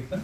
Kirtan?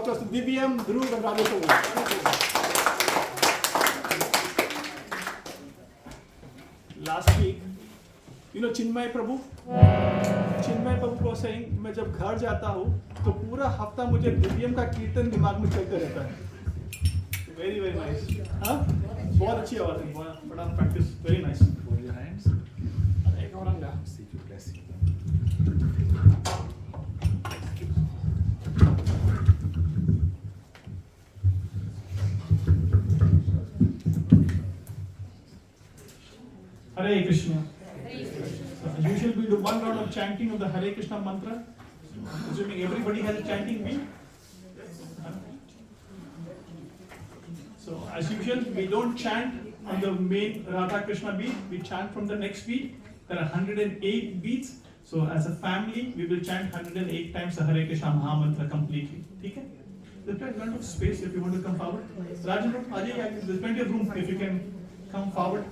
applause to Divyam, Dhruv and Rajesh. Last week, you know Chinmay Prabhu? Chinmay Prabhu was saying, मैं जब घर जाता हूँ तो पूरा हफ्ता मुझे दिव्यम का कीर्तन दिमाग में चलते रहता है. Very very nice. हाँ? बहुत अच्छी आवाज़ है, बड़ा practice, very nice. Hold your hands. एक और अंगा. See to blessing. Hare Krishna. Usually we do one round of chanting of the Hare Krishna mantra. Assuming everybody has a chanting beat. So as usual, we don't chant on the main Radha Krishna beat. We chant from the next beat. There are 108 beats. So as a family, we will chant 108 times the Hare Krishna Maha Mantra completely. Okay? There's plenty of space if you want to come forward. Rajan, there's plenty of room if you can come forward.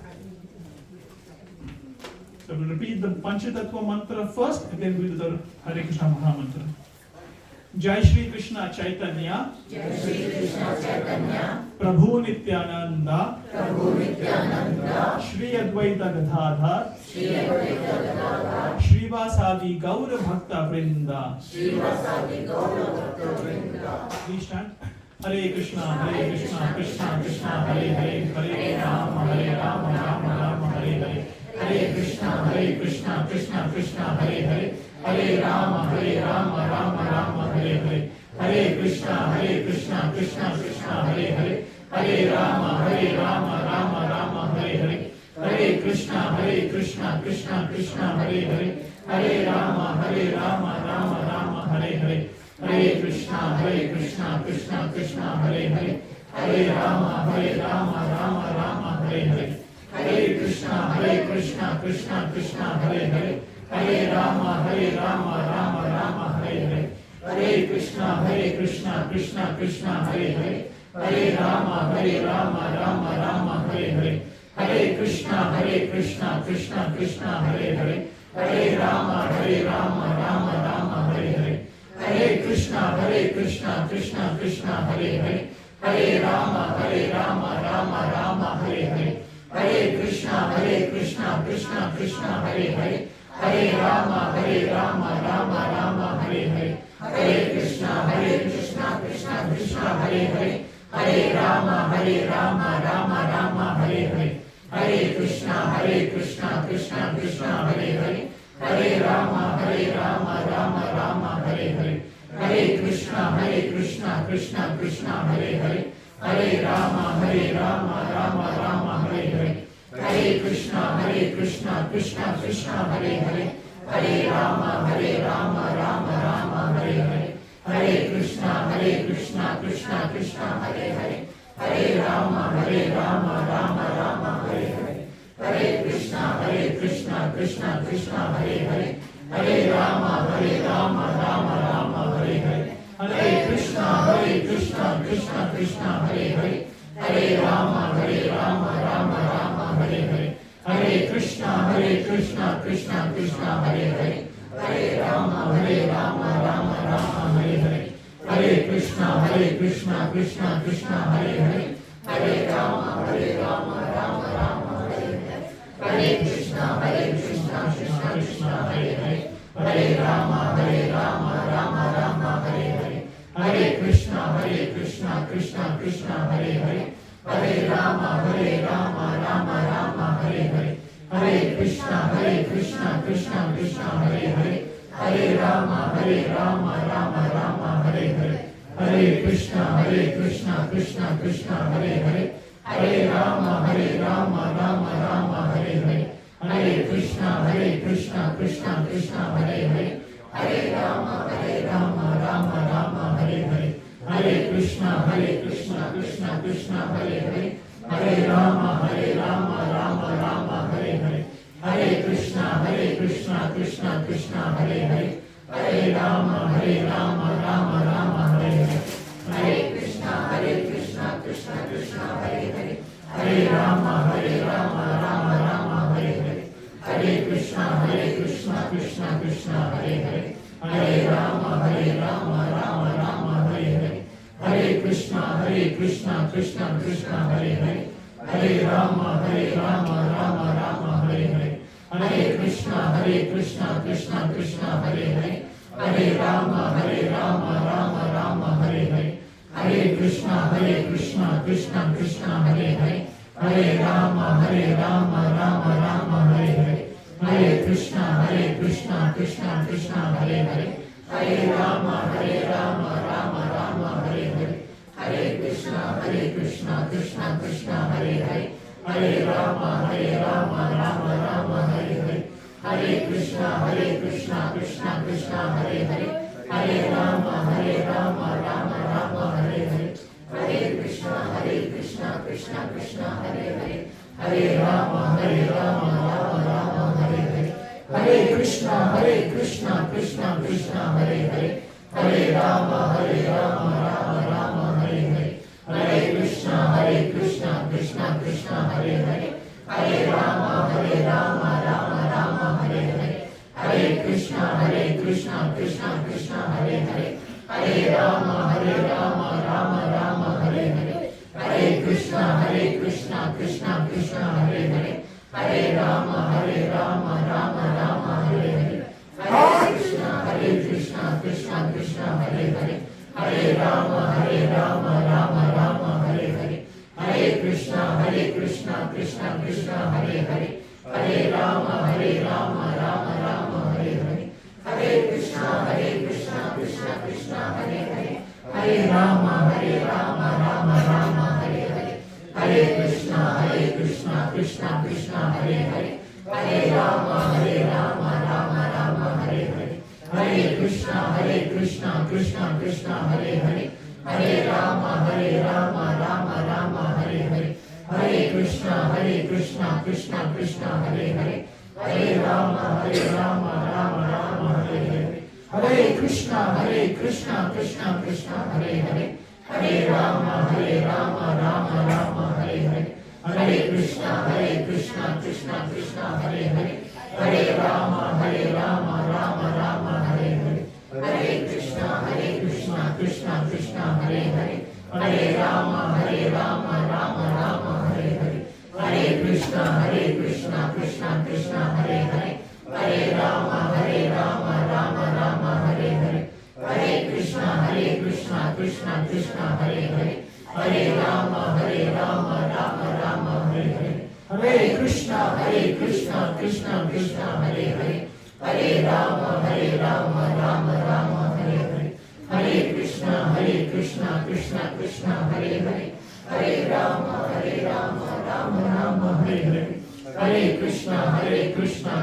So we'll repeat the Panchatattva mantra first and then we'll do the Hare Krishna Maha Mantra. Jai Shri Krishna Chaitanya, Jai Shri Krishna Chaitanya, Prabhu Nityananda, Prabhu Nityananda, Shri Advaita Gadadhar, Shri Advaita Gadadhar, Shrivasadi Gaura Bhakta Vrinda. Shrivasadi Gaura Bhakta Vrinda. Please chant. Hare Krishna, Krishna Krishna, Hare Hare, Hare Rama, Rama Rama, Hare Hare. Hare Krishna, Krishna Krishna, Hare Hare, Hare Rama, Rama Hare Hare. Hare Krishna, Krishna Krishna, Hare Hare, Hare Rama, Rama Hare Hare. Hare Krishna, Krishna Krishna, Hare Hare, Hare Rama, Rama Hare Hare. Hare Krishna, Krishna Krishna, Hare Hare, Hare Rama, Rama Hare Hare. Hare Krishna, Krishna Krishna, Hare Hare, Hare Rama, Rama Hare Hare. Hare Krishna, Krishna Krishna, Hare Hare, Hare Rama, Rama Hare Hare. Hare Krishna, Krishna Krishna, Hare Hare, Hare Rama, Rama Hare Hare. Hare Krishna, Krishna Krishna, Hare Hare, Hare Rama, Rama Hare Hare. Hare Krishna, Krishna Krishna, Hare Hare, Hare Rama, Rama Hare Hare. Hare Krishna, Krishna Krishna, Hare Hare, Hare Rama, Rama Hare Hare. Hare Krishna, Krishna Krishna, Hare Hare, Hare Rama, Rama Hare Hare. Hare Krishna, Krishna Krishna, Hare Hare, Hare Rama, Rama Hare Hare. Hare Krishna, Krishna Krishna, Hare Hare, Hare Rama, Rama Hare Hare. Hare Krishna, Krishna Krishna, Hare Hare, Hare Rama, Rama Hare Hare. Hare Krishna, Krishna Krishna, Hare Hare, Hare Rama, Rama Hare Hare. Hare Krishna, Krishna Krishna, Hare Hare, Hare Rama, Rama Hare Hare. Hare Krishna, Krishna Krishna, Hare Hare, Hare Rama, Rama Hare Hare. Hare Krishna, Krishna Krishna, Hare Hare, Hare Rama, Rama Hare Hare. Hare Krishna, Krishna Hare Hare, Hare Rama, Rama Hare Hare. Hare Krishna, Krishna Hare Hare, Hare Rama, Rama Hare Hare. Hare Krishna, Krishna Hare Hare, Hare Rama, Rama Hare Hare. Hare Krishna, Krishna Hare Hare, Hare Rama, Rama Hare Hare. Hare Krishna, Krishna Hare Hare, Hare Rama, Rama Hare Hare. Hare Krishna, Krishna Hare Hare, Hare Rama, Rama Hare Hare. Hare Krishna, Krishna Hare Hare, Hare Rama, Rama Hare Hare. Hare Krishna, Krishna Hare Hare, Hare Rama, Rama Hare Hare. Hare Krishna, Krishna Hare Hare, Hare Rama, Rama Hare Hare. Krishna Krishna Krishna Hare Hare, Hare Rama Rama Rama Hare Hare, Hare Krishna Krishna Krishna Hare Hare, Hare Rama Rama Rama Hare Hare, Hare Krishna Krishna Krishna Hare Hare, Hare Rama Rama Rama Hare Hare, Hare Krishna Krishna Krishna Hare Hare, Hare Rama Rama Rama Hare Hare, Hare Krishna Krishna Krishna Hare Hare, Hare Rama Rama Rama Hare Hare, Hare Krishna Krishna Krishna Hare Hare, Hare Rama Rama Rama Hare Hare, Hare Krishna Krishna Krishna Hare Hare, Hare Rama Rama Rama Hare Hare, Hare Krishna Krishna Krishna Hare Hare, Hare Rama Rama Rama Hare Hare, Hare Krishna Krishna Krishna Hare Hare, Hare Rama Rama Rama Hare Hare, Hare Krishna Krishna Krishna Hare Hare, Hare Rama Rama Rama Hare Hare, Hare Krishna Krishna Krishna Hare Hare, Hare Rama Rama Rama Hare Hare, Hare Krishna Krishna Krishna Hare Hare, Hare Rama Rama Rama Hare Hare, Hare Krishna Krishna Krishna Hare Hare, Hare Rama Rama Rama Hare Hare, Hare Krishna Krishna Krishna Hare Hare, Hare Rama Rama Rama Hare Hare, Hare Krishna Krishna Krishna Hare Hare, Hare Rama Rama Rama Hare Hare, Hare Krishna Krishna Krishna Hare Hare, Hare Rama Rama Rama Hare Hare, Hare Krishna Krishna Krishna Hare Hare, Hare Rama Rama Rama Hare Hare, Hare Krishna Krishna Krishna Hare Hare, Hare Rama Rama Rama Hare Hare, Hare Krishna Krishna Krishna Hare Hare, Hare Rama Rama Rama Hare Hare, Hare Krishna Krishna Krishna Hare Hare, Hare Rama Rama Rama Hare Hare, Hare Krishna Krishna Krishna Hare Hare, Hare Rama Rama Rama Hare Hare, Hare Krishna Krishna Krishna Hare Hare, Hare Rama Rama Rama Hare Hare, Hare Krishna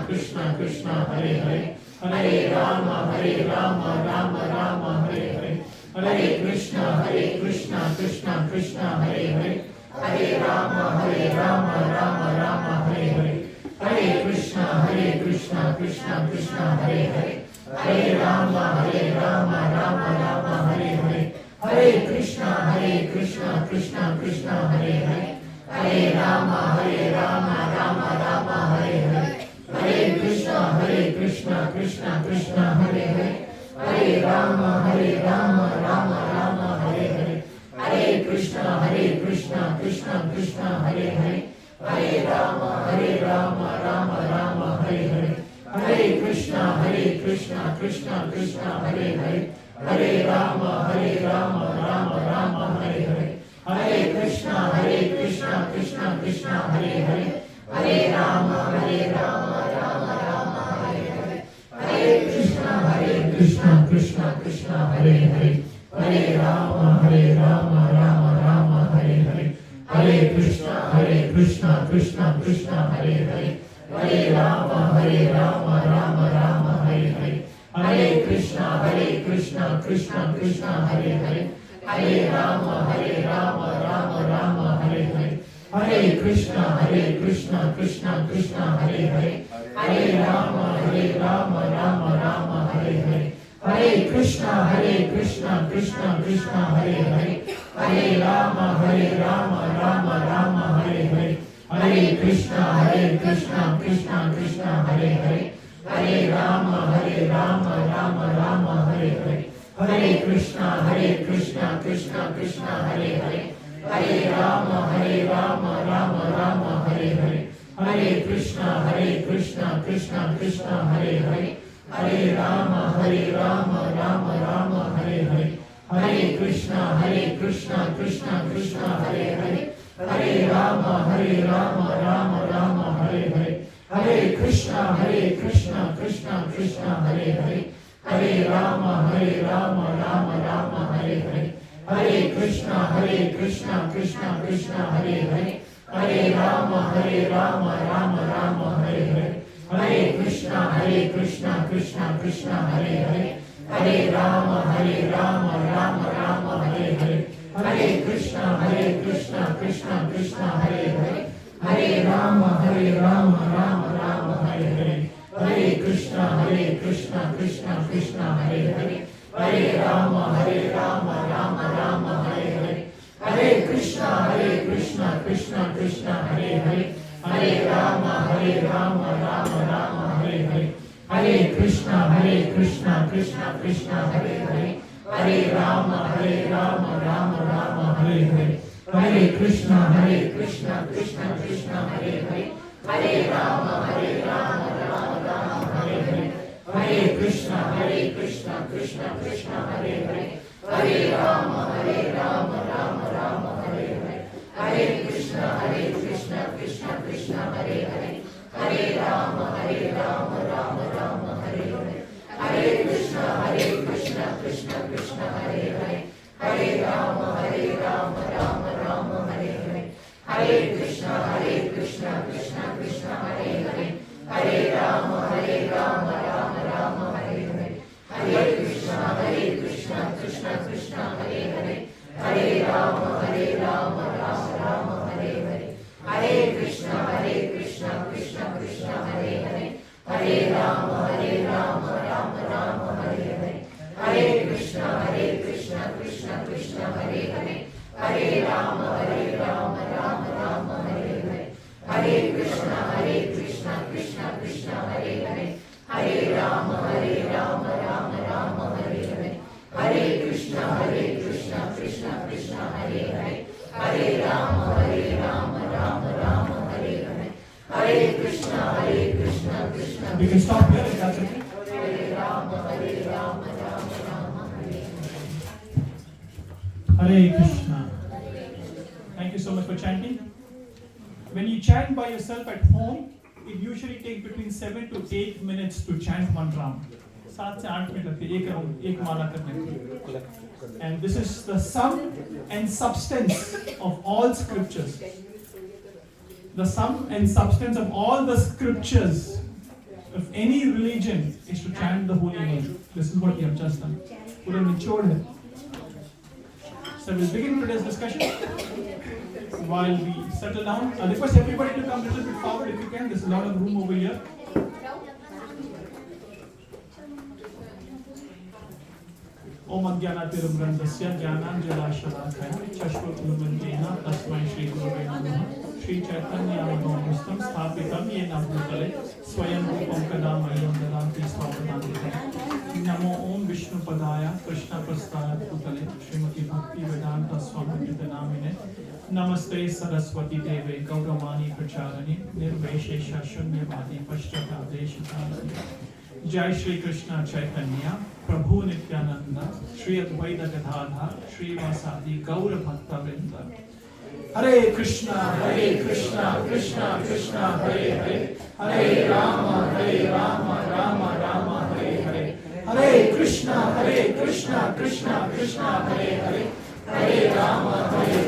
Krishna Krishna Hare Hare, Hare Rama Rama Rama Hare Hare, Hare Krishna Krishna Krishna Hare Hare, Hare Rama Rama Rama Hare Hare, Hare Krishna Krishna Krishna Hare Hare, Hare Rama Rama Rama Hare Hare, Hare Krishna Krishna Krishna Hare Hare, Hare Rama Rama Rama Hare Hare, Hare Krishna Krishna Krishna Hare Hare, Hare Rama Rama Rama Hare Hare, Hare Krishna Krishna Krishna Hare Hare, Hare Rama Rama Rama Hare Hare, Hare Krishna Krishna Krishna Hare Hare, Hare Rama Rama Rama Hare Hare, Hare Krishna Krishna Krishna Hare Hare, Hare Rama Rama Rama Hare Hare, Hare Krishna Krishna Krishna Hare Hare, Hare Rama Rama Rama Hare Hare, Hare Krishna Krishna Krishna Hare Hare, Hare Rama Rama Rama Hare Hare, Hare Krishna Krishna Krishna Hare Hare, Hare Rama Rama Rama Hare Hare, Hare Krishna Krishna Krishna Hare Hare, Hare Rama Rama Hare Hare, Hare Krishna Krishna Krishna Hare Hare, Hare Rama Rama Hare Hare, Hare Krishna Krishna Krishna Hare Hare, Hare Rama Rama Hare Hare, Hare Krishna Krishna Krishna Hare Hare, Hare Rama Rama Hare Hare, Hare Krishna Krishna Krishna Hare Hare, Hare Rama Rama Hare Hare, Hare Krishna Krishna Krishna Hare Hare, Krishna Krishna Krishna Hare Hare, Hare Rama Rama Rama Hare Hare, Hare Krishna Krishna Krishna Hare Hare, Hare Rama Rama Rama Hare Hare, Hare Krishna Krishna Krishna Hare Hare, Hare Rama Rama Rama Hare Hare, Hare Krishna Krishna Krishna Hare Hare, Hare Rama Rama Rama Hare Hare, Hare Krishna Krishna Krishna Hare Hare, Hare Rama Rama Rama Hare Hare, Hare Krishna Krishna Krishna Hare Hare, Hare Rama Rama Rama Hare Hare, Hare Krishna Krishna Krishna Hare Hare, Hare Rama Rama Rama Hare Hare, Hare Krishna Krishna Krishna Hare Hare, Hare Rama Rama Rama Hare Hare, Hare Krishna Krishna Krishna Hare Hare, Hare Rama Rama Hare Hare, Hare Krishna Krishna Krishna Hare Hare, Hare Rama Rama Hare Hare, Hare Krishna Krishna Krishna Hare Hare, Hare Rama Rama Hare Hare, Hare Krishna Krishna Krishna Hare Hare, Hare Rama Rama Hare Hare, Hare Krishna Krishna Krishna Hare Hare, Hare Rama Rama Hare Hare, Hare Krishna Krishna Krishna Hare Hare, Hare Rama Rama Hare Hare, Hare Krishna Krishna Krishna Hare Hare, Hare Rama Rama Hare Hare, Hare Krishna Krishna Krishna Hare Hare, Hare Rama Rama Hare Hare, Hare Krishna Krishna Krishna Hare Hare, Hare Rama Rama Hare Hare, Hare Krishna Krishna Krishna Hare Hare, Hare Rama Rama Hare Hare, Hare Krishna Krishna Krishna Hare Hare, Hare Rama Rama Hare Hare, Hare Krishna Krishna. We can stop here if that's okay. Hare Rama Rama Hare Hare. Hare Krishna. Thank you so much for chanting. When you chant by yourself at home, it usually takes between 7 to 8 minutes to chant one round. 7 से 8 minute लगते हैं एक माला करने के लिए. And this is the sum and substance of all scriptures. The sum and substance of all the scriptures of any religion is to chant the holy name. This is what we have just done. पूरा निचोड़ है. So we'll begin today's discussion. While we settle down, I request everybody to come a little bit forward if you can. There's a lot of room over here. Om Ajnanatirumbrandasya Jnananjalashalakhaya Chashvakulamandena Tasmai Shri Gurave Namaha Shri Chaitanya Manobhustam Sthapitam Yena Bhutale Swayam Rupam Kadamayam Dadanti Swapadanti Namo Om Vishnu Padaya Krishna Prasthaya Bhutale Srimati Bhakti Vedanta Swami Namine Namaste Saraswati Deve Gauramani Pracharani Nirveshesha Shunyavadi Pashtadadeshitani Jai Shri Krishna Chaitanya Prabhu Nityananda Shri Advaita Gadadhar Shri Vasadi Gaura Bhakta Vrinda. Hare Krishna Krishna Krishna Hare Hare, Hare Rama Rama Rama Hare Hare, Hare Krishna Krishna Krishna Hare Hare, Hare Rama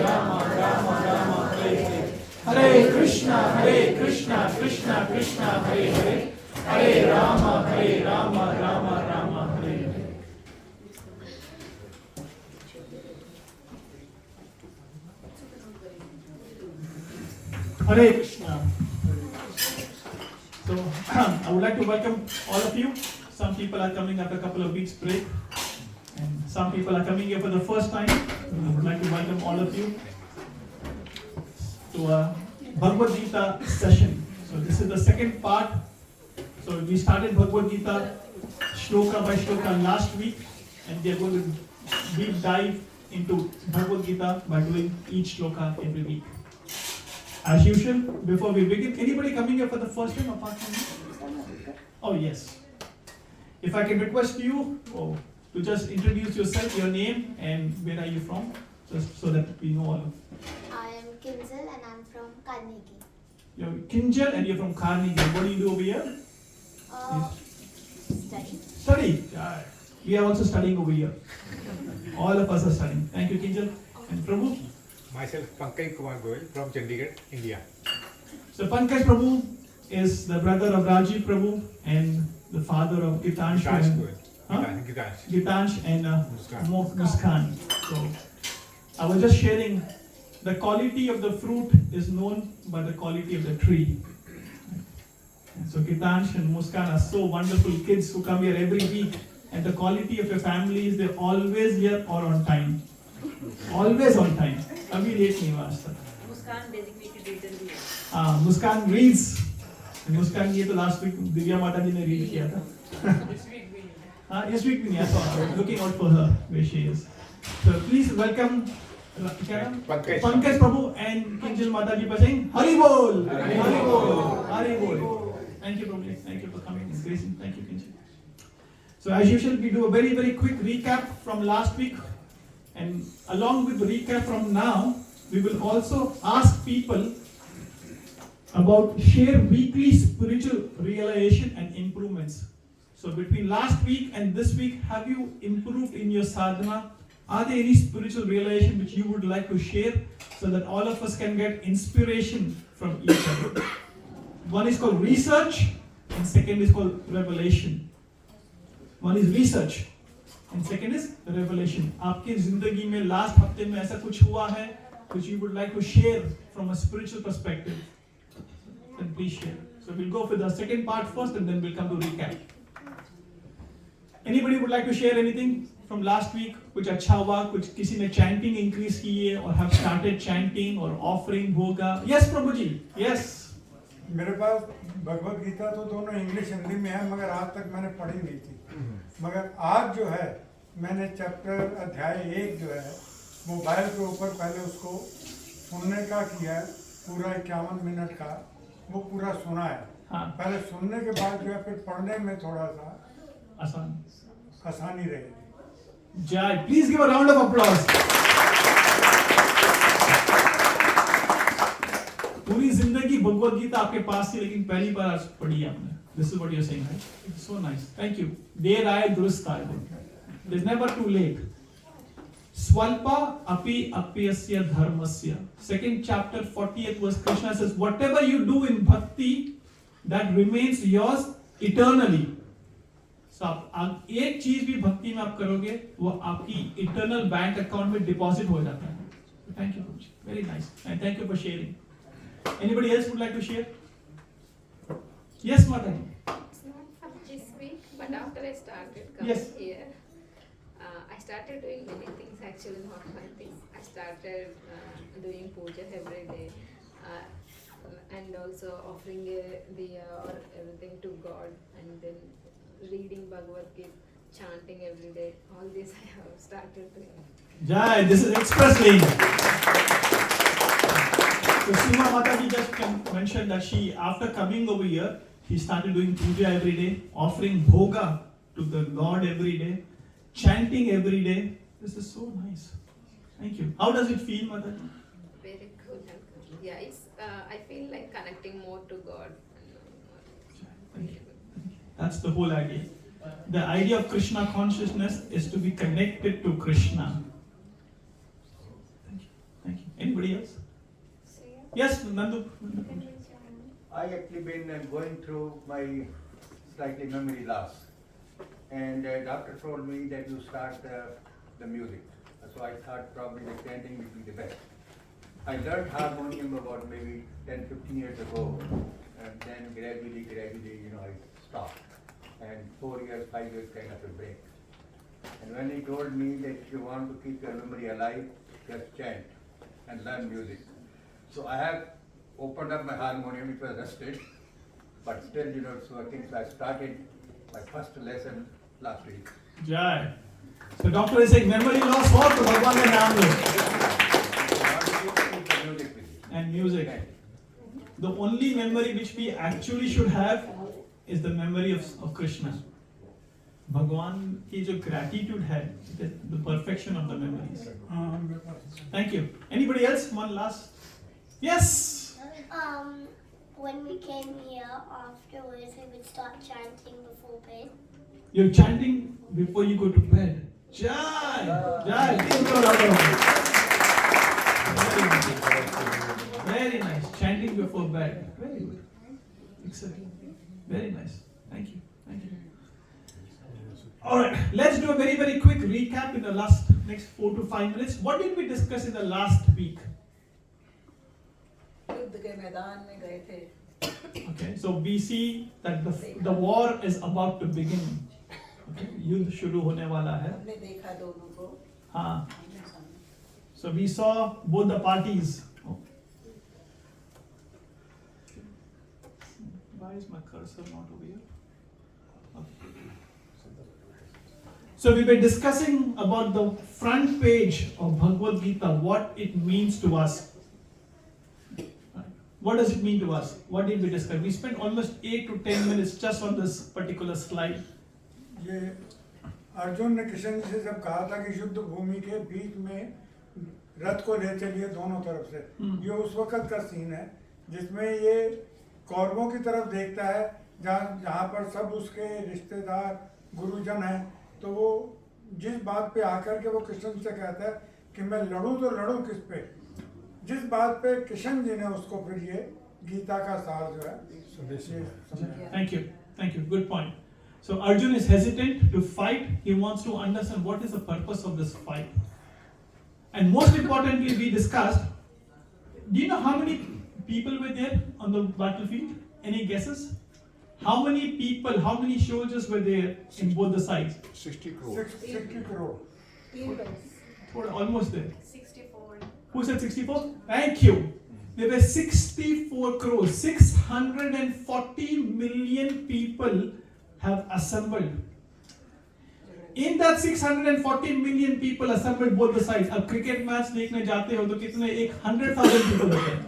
Rama Rama Hare Hare, Hare Krishna Krishna Krishna Hare Hare, Hare Rama Rama Rama Hare Hare. Hare Krishna. So I would like to welcome all of you. Some people are coming after a couple of weeks break, and some people are coming here for the first time. I would like to welcome all of you to a Bhagavad Gita session. So this is the second part. So we started Bhagavad Gita shloka by shloka last week, and we are going to deep dive into Bhagavad Gita by doing each shloka every week. As usual, before we begin, anybody coming here for the first time apart from me? Oh yes. If I can request you to just introduce yourself, your name, and where are you from, just so that we know all of. I am Kinzel and I'm from Carnegie. You're Kinjal and you're from Carnegie. What do you do over here? Study. Study. We are also studying over here. All of us are studying. Thank you, Kinjal. And Prabhu? Myself, Pankaj Kumar Goyal from Chandigarh, India. So Pankaj Prabhu is the brother of Rajiv Prabhu and the father of Gitansh. Gitansh Goyal. Huh? Gitansh. Gitansh and Muskan. Muskan. So I was just sharing, the quality of the fruit is known by the quality of the tree. And so Gitansh and Muskan are so wonderful kids who come here every week, and the quality of your family is they're always here or on time. Always on time. Abhi late nahi hua aaj tak. Muskan designated reader भी है. Muskan reads. And Muskan ये तो last week Divya Mata ji ने read किया था. This week भी This week नहीं, so I was looking out for her where she is. So please welcome Pankaj Prabhu and Kinjal Mata ji by saying Hari Bol. Hari Bol. Hari Bol. Thank you, Prabhu. Thank you for coming and gracing. Thank you, Kinjal. So as usual, we do a very, very quick recap from last week. And along with the recap from now, we will also ask people about share weekly spiritual realization and improvements. So between last week and this week, have you improved in your sadhana? Are there any spiritual realization which you would like to share so that all of us can get inspiration from each other? One is called research and second is called revelation. One is research and second is revelation. आपके जिंदगी में last हफ्ते में ऐसा कुछ हुआ है which you would like to share from a spiritual perspective? Then please share. So we'll go for the second part first and then we'll come to recap. Anybody would like to share anything from last week? कुछ अच्छा हुआ, कुछ किसी ने chanting increase की है or have started chanting or offering होगा? Yes, Prabhu ji. Yes. मेरे पास भगवद गीता तो दोनों इंग्लिश हिंदी में है, मगर आज तक मैंने पढ़ी नहीं थी। मगर आज जो है मैंने चैप्टर अध्याय 1 जो है मोबाइल के ऊपर पहले उसको सुनने का किया है, पूरा 51 मिनट का वो पूरा सुना है। हाँ। पहले सुनने के बाद जो है फिर पढ़ने में थोड़ा सा आसानी रहेगी। Jai, please give a round of applause. पूरी जिंदगी भगवद गीता आपके पास थी लेकिन पहली बार आज पढ़ी आपने. This is what you're saying, right? It's so nice. Thank you. Der aaya durust aaya. There's never too late. Swalpa api apyasya dharmasya. Second chapter 40th verse, Krishna says, whatever you do in bhakti, that remains yours eternally. So आप एक चीज भी भक्ति में आप करोगे वो आपकी इटर्नल बैंक अकाउंट में डिपॉजिट हो जाता है. Thank you, very nice, and thank you for sharing. Anybody else would like to share? Yes, Mata. It's not for this week, but after I started coming Yes. here, I started doing many things, actually not my things. I started doing puja every day and also offering or everything to God, and then reading Bhagavad Gita, chanting every day. All this I have started doing. Jai, this is express lane. So Sima Mataji just mentioned that she, after coming over here, she started doing puja every day, offering bhoga to the Lord every day, chanting every day. This is so nice. Thank you. How does it feel, Mataji? Very good and good. Yeah, I feel like connecting more to God. Thank you. That's the whole idea. The idea of Krishna consciousness is to be connected to Krishna. Thank you. Thank you. Anybody else? Yes, Nandu. I actually been going through my slightly memory loss, and doctor told me that you start the music. So I thought probably the chanting would be the best. I learned harmonium about maybe 10-15 years ago, and then gradually, I stopped. And 4 years, 5 years kind of a break. And when he told me that if you want to keep your memory alive, just chant and learn music. So I have opened up my harmonium, it was rusted, but still, it's working. So I started my first lesson last week. Jai. So doctor is saying memory loss हो तो भगवान का नाम लो. Keep the music with you. And music. the only memory which we actually should have is the memory of Krishna. भगवान की जो gratitude है, it is the perfection of the memories. Thank you. Anybody else? One last. Yes. When we came here afterwards, we would start chanting before bed. You're chanting before you go to bed. Jai, Jai. Very nice. Chanting before bed. Very good. Excellent. Very nice. Thank you. Thank you. All right. Let's do a very, very quick recap in the next 4 to 5 minutes. What did we discuss in the last week? युद्ध के मैदान में गए थे. Okay, so we see that the war is about to begin. Okay, युद्ध शुरू होने वाला है. हमने देखा दोनों को. हाँ. So we saw both the parties. Oh. Why is my cursor not over here? Okay. So we were discussing about the front page of Bhagavad Gita, what it means to us. What does it mean to us? What did we discuss? We spent almost 8 to 10 minutes just on this particular slide. ये अर्जुन ने कृष्ण जी से जब कहा था कि युद्ध भूमि के बीच में रथ को ले चलिए दोनों तरफ से, ये उस वक्त का सीन है जिसमें ये कौरवों की तरफ देखता है जहाँ पर सब उसके रिश्तेदार गुरुजन हैं, तो वो जिस बात पे आकर के वो कृष्ण से कहता है कि मैं लड़ूं तो लड़ूं किस पे, जिस बात पे कृष्ण जी ने उसको फिर ये गीता का सार जो है. Thank you. Good point. So Arjun is hesitant to fight. He wants to understand what is the purpose of this fight. And most importantly, we discussed, do you know how many people were there on the battlefield? Any guesses? How many people, how many soldiers were there in both the sides? 60 crore. 60 crore. Almost there. 64. Who said 64? Thank you. There were 64 crores. 640 million people have assembled. In that 640 million people assembled both the sides. अब cricket match देखने जाते हो तो कितने 100,000 people होते हैं.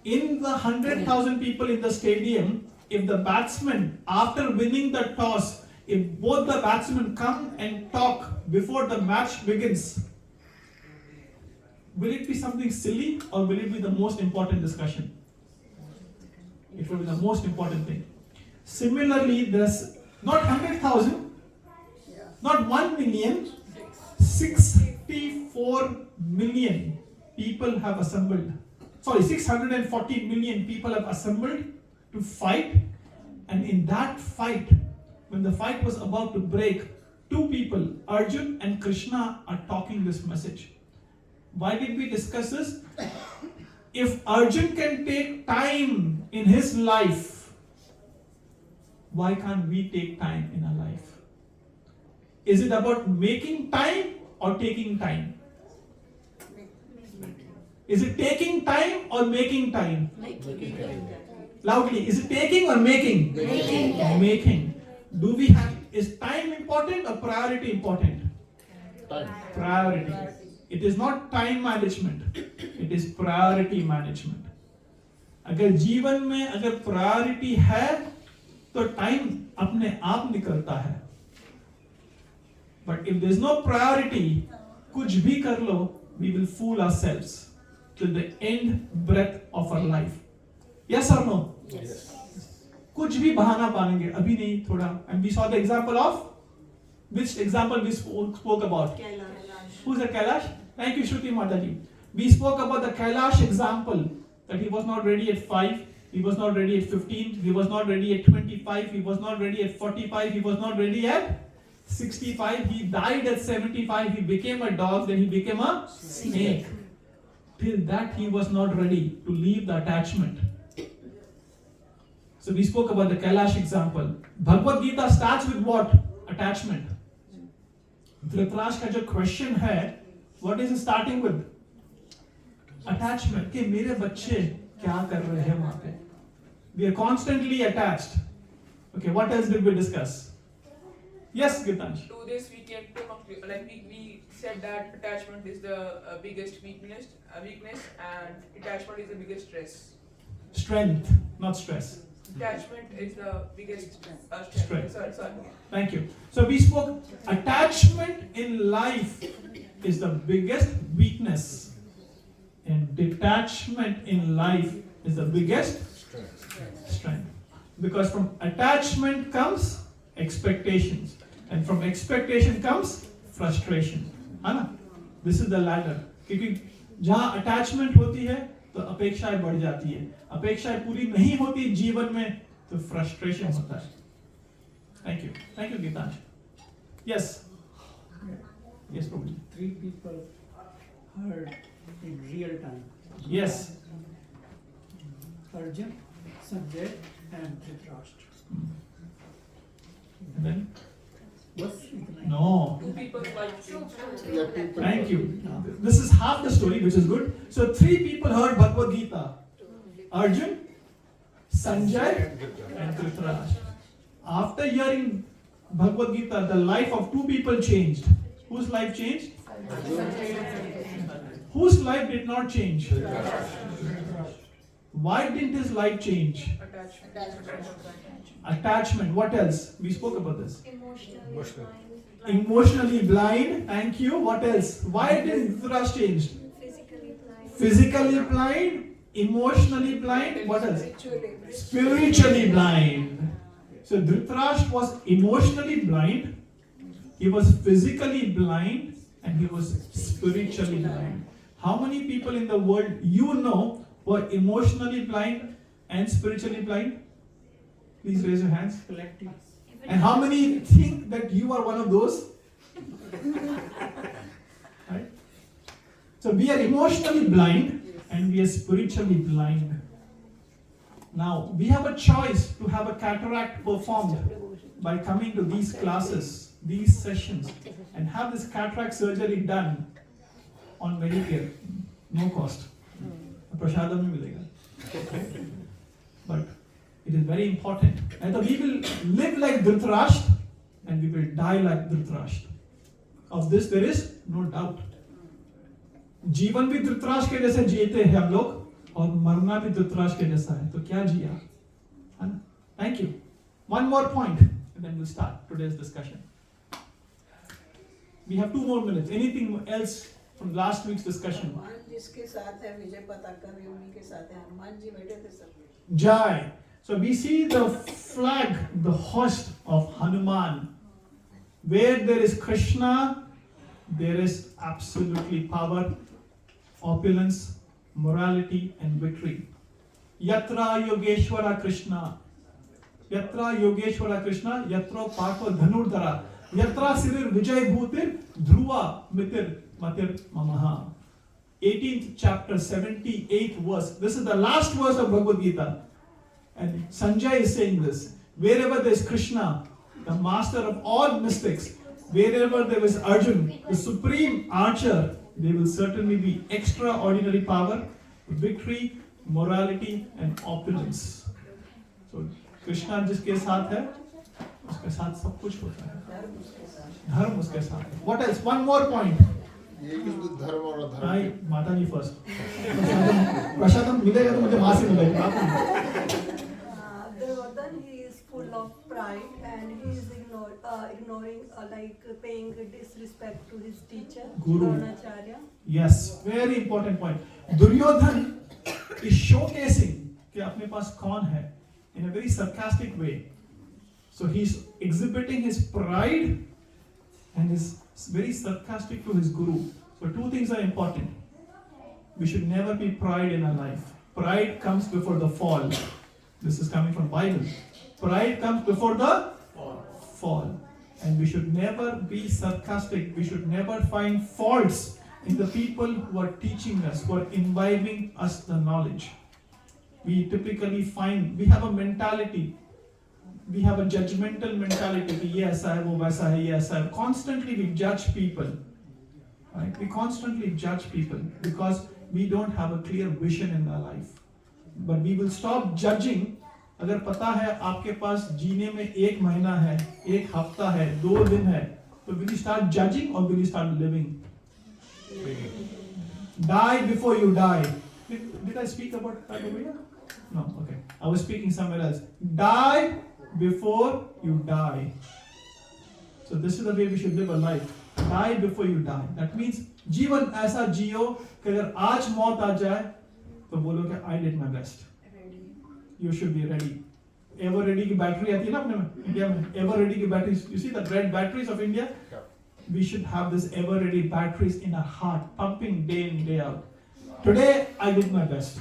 In the 100,000 people in the stadium, if the batsman, after winning the toss, if both the batsmen come and talk before the match begins, will it be something silly or will it be the most important discussion? It will be the most important thing. Similarly, there's not 100,000, not 1 million, 64 million people have assembled. Sorry, 640 million people have assembled to fight. And in that fight, when the fight was about to break, two people, Arjun and Krishna, are talking this message. Why did we discuss this? If Arjun can take time in his life, why can't we take time in our life? Is it about making time or taking time? Is it taking time or making time? Loudly, is it taking or making? Making. Do we have, is time important or priority important? Time. Priority. It is not time management. It is priority management. अगर जीवन में अगर priority है तो time अपने आप निकलता है. But if there is no priority, कुछ भी कर लो, we will fool ourselves till the end breath of our life. Yes or no? Yes. कुछ भी बहाना पाएंगे, अभी नहीं थोड़ा. And we saw the example of, which example we spoke about? Who's the Kailash? Thank you, Shruti Mataji. We spoke about the Kailash example, that he was not ready at 5, he was not ready at 15, he was not ready at 25, he was not ready at 45, he was not ready at 65, he died at 75, he became a dog, then he became a snake. Till that he was not ready to leave the attachment. So we spoke about the Kailash example. Bhagavad Gita starts with what? Attachment. Dhritarashtra का जो question है, what is it starting with? Attachment. कि मेरे बच्चे क्या कर रहे हैं वहाँ पे? We are constantly attached. Okay, what else did we discuss? Yes, Gitansh. To this we came to conclude, like we said that attachment is the biggest weakness, and attachment is the biggest stress. Strength, not stress. Attachment is the biggest strength. Strength. Sorry. Thank you. So we spoke, attachment in life is the biggest weakness, and detachment in life is the biggest strength. Because from attachment comes expectations, and from expectation comes frustration. है ना? This is the ladder. क्योंकि जहाँ attachment होती है तो अपेक्षाएं बढ़ जाती है, अपेक्षाएं पूरी नहीं होती जीवन में तो frustration होता है. Thank you Gitansh. Yes, Prabhuji. 3 people heard in real time. Yes. Arjun, Sanjay and Dhritarashtra. And then? बस इतना ही. No. 2 people like Thank you. This is half the story, which is good. So 3 people heard Bhagavad Gita. Arjun, Sanjay and Dhritarashtra. After hearing Bhagavad Gita, the life of 2 people changed. Whose life changed? Whose life did not change? Why didn't his life change? Attachment. What else? We spoke about this. Emotionally blind. Thank you. What else? Why didn't Dhritarashtra change? Physically blind. Emotionally blind. What else? Spiritually blind. So Dhritarashtra was emotionally blind. He was physically blind, and he was spiritually blind. How many people in the world you know were emotionally blind and spiritually blind? Please raise your hands. Collective. And how many think that you are one of those? Right? So we are emotionally blind and we are spiritually blind. Now we have a choice to have a cataract performed by coming to these classes, these sessions, and have this cataract surgery done on Medicare, no cost. Prashadam bhi milega. But it is very important. And we will live like Dhritarashtra and we will die like Dhritarashtra. Of this there is no doubt. जीवन भी धृतराष्ट्र के जैसे जीते हैं हम लोग और मरना भी धृतराष्ट्र के जैसा है तो क्या जिया है ना? Thank you. One more point and then we'll start today's discussion. We have 2 more minutes. Anything else from last week's discussion? Hanuman जिसके साथ है विजय पताका भी उन्हीं के साथ है. हनुमान जी बैठे थे सब. Jai. So we see the flag, the host of Hanuman. Where there is Krishna, there is absolutely power, opulence, morality and victory. Yatra Yogeshwara Krishna. Yatra Yogeshwara Krishna. Yatra Parko Dhanurdhara. Yatra Sirir Vijay Bhutir Dhruva Mitir Matir Mamaha. 18th chapter, 78th verse. This is the last verse of Bhagavad Gita. And Sanjay is saying this. Wherever there is Krishna, the master of all mystics, wherever there is Arjun, the supreme archer, there will certainly be extraordinary power, victory, morality and opulence. So Krishna जिसके साथ है, उसके साथ सब कुछ होता है. धर्म उसके साथ है. What else? One more point. धर्म और अधर्म. आई माता जी फर्स्ट. प्रसादम मिलेगा तो मुझे वहां से मिलेगा. Duryodhan, he is full of pride and he is ignoring like paying disrespect to his teacher, Guru. Dronacharya. Yes, very important point. Duryodhan is showcasing कि अपने पास कौन है in a very sarcastic way. So he's exhibiting his pride and is very sarcastic to his guru. So 2 things are important. We should never be pride in our life. Pride comes before the fall. This is coming from Bible. Pride comes before the fall. And we should never be sarcastic. We should never find faults in the people who are teaching us, who are imbibing us the knowledge. We typically find, we have a mentality. We have a judgmental mentality. Yes, I have, vaisa hai, yes, I have. Constantly we judge people. Right? We constantly judge people because we don't have a clear vision in our life. But we will stop judging. अगर पता है आपके पास जीने में 1 महीना है, 1 हफ्ता है, 2 दिन है, तो will you start judging or will you start living? Die before you die. Did I speak about that over here? No, okay. I was speaking somewhere else. Die before you die. So this is the way we should live a life. Die before you die. That means जीवन ऐसा जियो कि अगर आज मौत आ जाए तो बोलो कि I did my best. You should be ready. Ever ready की बैटरी आती है ना अपने में इंडिया में. Ever ready की battery. You see the red batteries of India? We should have this ever ready batteries in our heart, pumping day in day out. Today I did my best.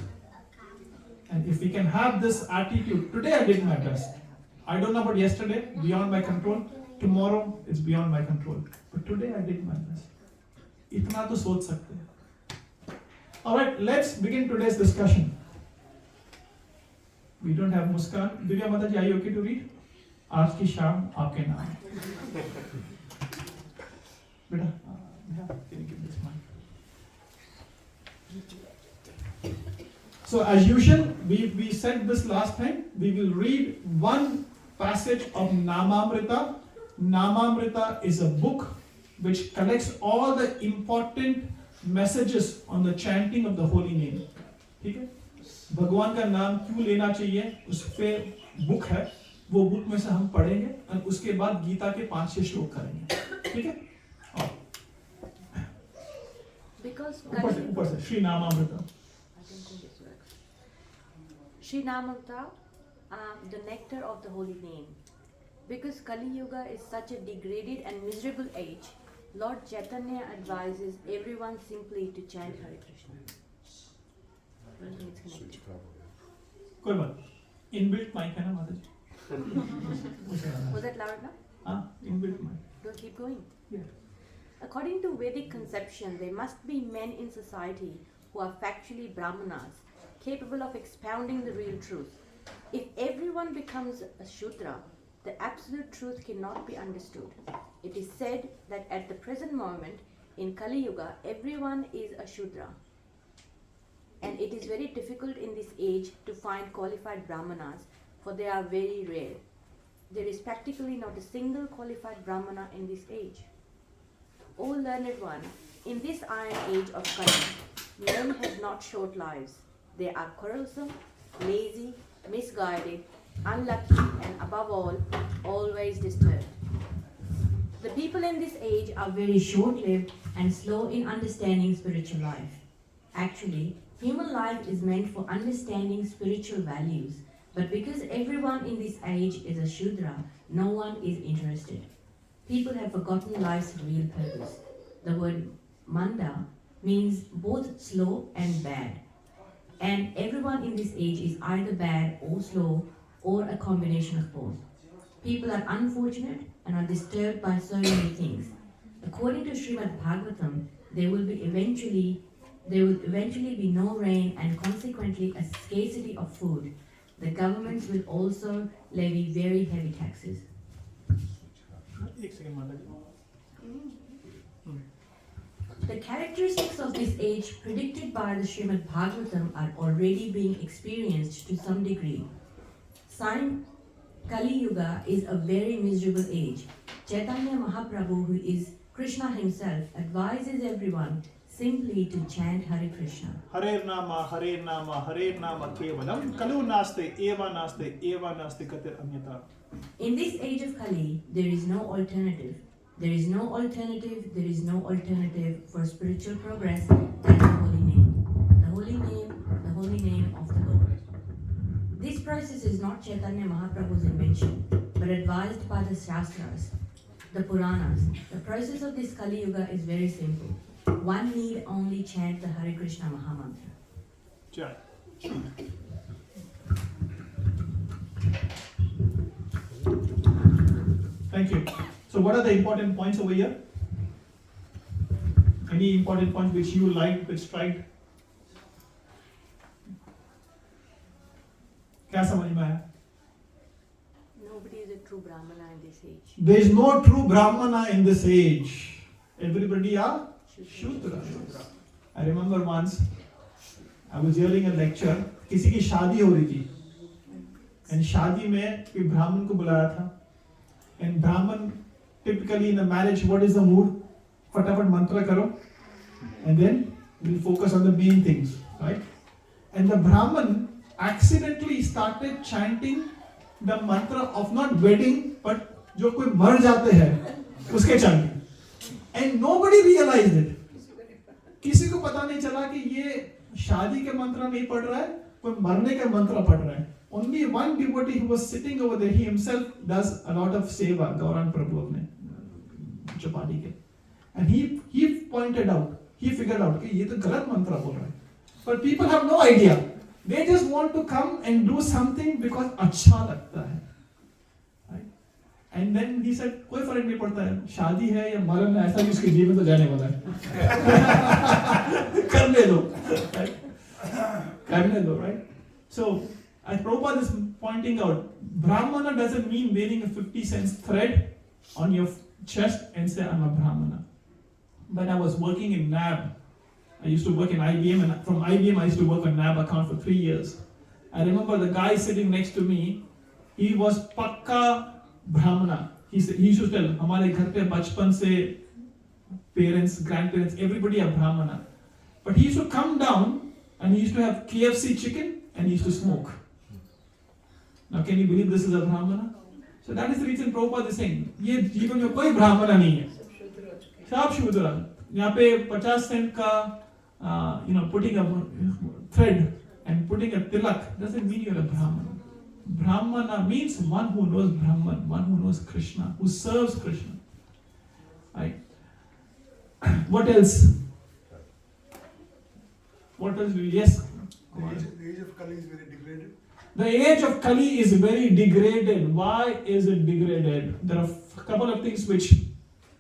And if we can have this attitude, today I did my best. I don't know about yesterday, beyond my control. Tomorrow, it's beyond my control. But today I did my best. इतना तो सोच सकते हैं. Alright, let's begin today's discussion. We don't have Muskan. Divya Mata ji, are you okay to read? आज की शाम आपके नाम. बेटा, can you give this mic? So as usual, we said this last time, we will read one passage of Namamrita. Namamrita is a book which collects all the important messages on the chanting of the holy name. ठीक है? भगवान का नाम क्यों लेना चाहिए, उस पे बुक है, वो बुक में से हम पढ़ेंगे और उसके बाद गीता के 5-6 श्लोक करेंगे. ठीक है? ऊपर से Shri नामामृता. Sri Namamrita, the nectar of the holy name. Because Kali Yuga is such a degraded and miserable age, Lord Chaitanya advises everyone simply to chant Hare Krishna. कोई बात. Inbuilt mic है ना माता जी? Was that loud enough? हाँ, inbuilt mic. Do I keep going? Yeah. According to Vedic conception, there must be men in society who are factually brahmanas, capable of expounding the real truth. If everyone becomes a Shudra, the absolute truth cannot be understood. It is said that at the present moment, in Kali Yuga, everyone is a Shudra. And it is very difficult in this age to find qualified brahmanas, for they are very rare. There is practically not a single qualified brahmana in this age. O learned one, in this iron age of Kali, men have not short lives. They are quarrelsome, lazy, misguided, unlucky, and above all, always disturbed. The people in this age are very short-lived and slow in understanding spiritual life. Actually, human life is meant for understanding spiritual values, but because everyone in this age is a Shudra, no one is interested. People have forgotten life's real purpose. The word Manda means both slow and bad. And everyone in this age is either bad or slow or a combination of both. People are unfortunate and are disturbed by so many things. According to Srimad Bhagavatam, there will eventually be no rain and consequently a scarcity of food. The governments will also levy very heavy taxes. The characteristics of this age predicted by the Srimad Bhagavatam are already being experienced to some degree. Sign Kali Yuga is a very miserable age. Chaitanya Mahaprabhu, who is Krishna himself, advises everyone simply to chant Hare Krishna. Hare Nama kevalam kalu naste eva naste katir anyata. In this age of Kali, there is no alternative. There is no alternative for spiritual progress than the holy name. The holy name of the Lord. This process is not Chaitanya Mahaprabhu's invention, but advised by the Shastras, the Puranas. The process of this Kali Yuga is very simple. One need only chant the Hare Krishna Mahamantra. Jai. Thank you. So what are the important points over here? Any important points which you liked, which striked? क्या समझ में आया? Nobody is a true Brahmana in this age. There is no true Brahmana in this age. Everybody are Shudra. I remember once I was hearing a lecture. किसी की शादी हो रही थी. And शादी में कोई ब्राह्मण को बुलाया था. And Brahman, typically in a marriage, what is the mood? फटाफट mantra करो. And then we'll focus on the main things, right? And the Brahman accidentally started chanting the mantra of not wedding but जो कोई मर जाते हैं उसके chanting, and nobody realized it. किसी को पता नहीं चला कि ये शादी के मंत्र नहीं पढ़ रहा है, कोई मरने का मंत्र पढ़ रहा है. Only one devotee who was sitting over there, he himself does a lot of seva, Gaurang Prabhu अपने चौपाटी के, and he pointed out, he figured out कि ये तो गलत मंत्र बोल रहा है. But people have no idea. They just want to come and do something because अच्छा लगता है. Right? And then he said, कोई फर्क नहीं पड़ता है, शादी है या मरण है, ऐसा भी उसके जीवन तो जाने वाला है. करने दो. Right? करने दो, right? So, as Prabhupada is pointing out, Brahmana doesn't mean wearing a 50 cents thread on your chest and say, I'm a Brahmana. When I was working in NAB, I used to work in IBM, and from IBM I used to work on NAB account for 3 years. I remember the guy sitting next to me, he was Pakka Brahmana. He used to tell, हमारे घर पे बचपन से parents, grandparents, everybody are Brahmana. But he used to come down and he used to have KFC chicken and he used to smoke. Now can you believe this is a Brahmana? So that is the reason Prabhupada is saying, ये जीवन में कोई Brahmana नहीं है. सब शूद्र. यहाँ पे 50 cent का putting a thread and putting a tilak doesn't mean you're a Brahmana. Brahmana means one who knows Brahman, one who knows Krishna, who serves Krishna. Right? What else? What else? Yes. The age of Kali is very degraded. The age of Kali is very degraded. Why is it degraded? There are a couple of things which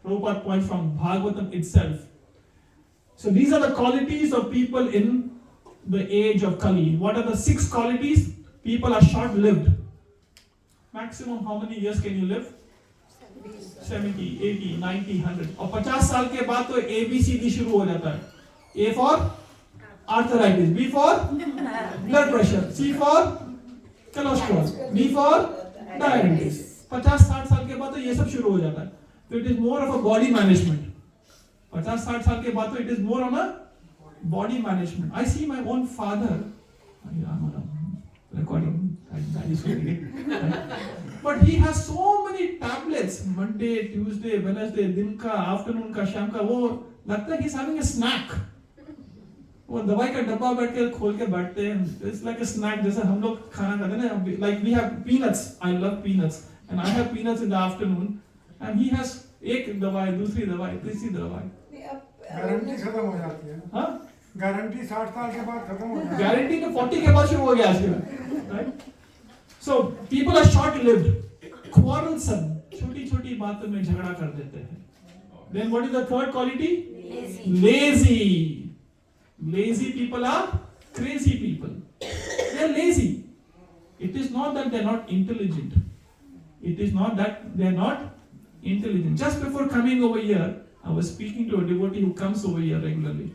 Prabhupada points from Bhagavatam itself. So these are the qualities of people in the age of Kali. What are the 6 qualities? People are short-lived. Maximum how many years can you live? 70, 80, 90, 100. और 50 साल के बाद तो ABCD शुरू हो जाता है. A for arthritis, B for blood pressure, C for cholesterol, D for diabetes. 50-60 साल के बाद तो ये सब शुरू हो जाता है. So it is more of a body management. 50-60 साल के बाद तो it is more on a body management. I see my own father. I'm on a recording. That is really but he has so many tablets. Monday, Tuesday, Wednesday, दिन का, afternoon का, शाम का. वो लगता है he's having a snack. वो दवाई का डब्बा बैठ के खोल के बैठते हैं. It's like a snack. जैसे हम लोग खाना खाते हैं ना. Like we have peanuts. I love peanuts, and I have peanuts in the afternoon. And he has एक दवाई, दूसरी दवाई, तीसरी दवाई. गारंटी खत्म हो जाती है. हाँ? गारंटी 60 साल के बाद खत्म हो जाती है. गारंटी तो 40 के बाद शुरू हो गया आजकल. Right? So people are short-lived, quarrelsome. छोटी-छोटी बातों में झगड़ा कर देते हैं. Then what is the third quality? Lazy. Lazy people are crazy people. They are lazy. It is not that they are not intelligent. It is not that they are not intelligent. Just before coming over here, I was speaking to a devotee who comes over here regularly.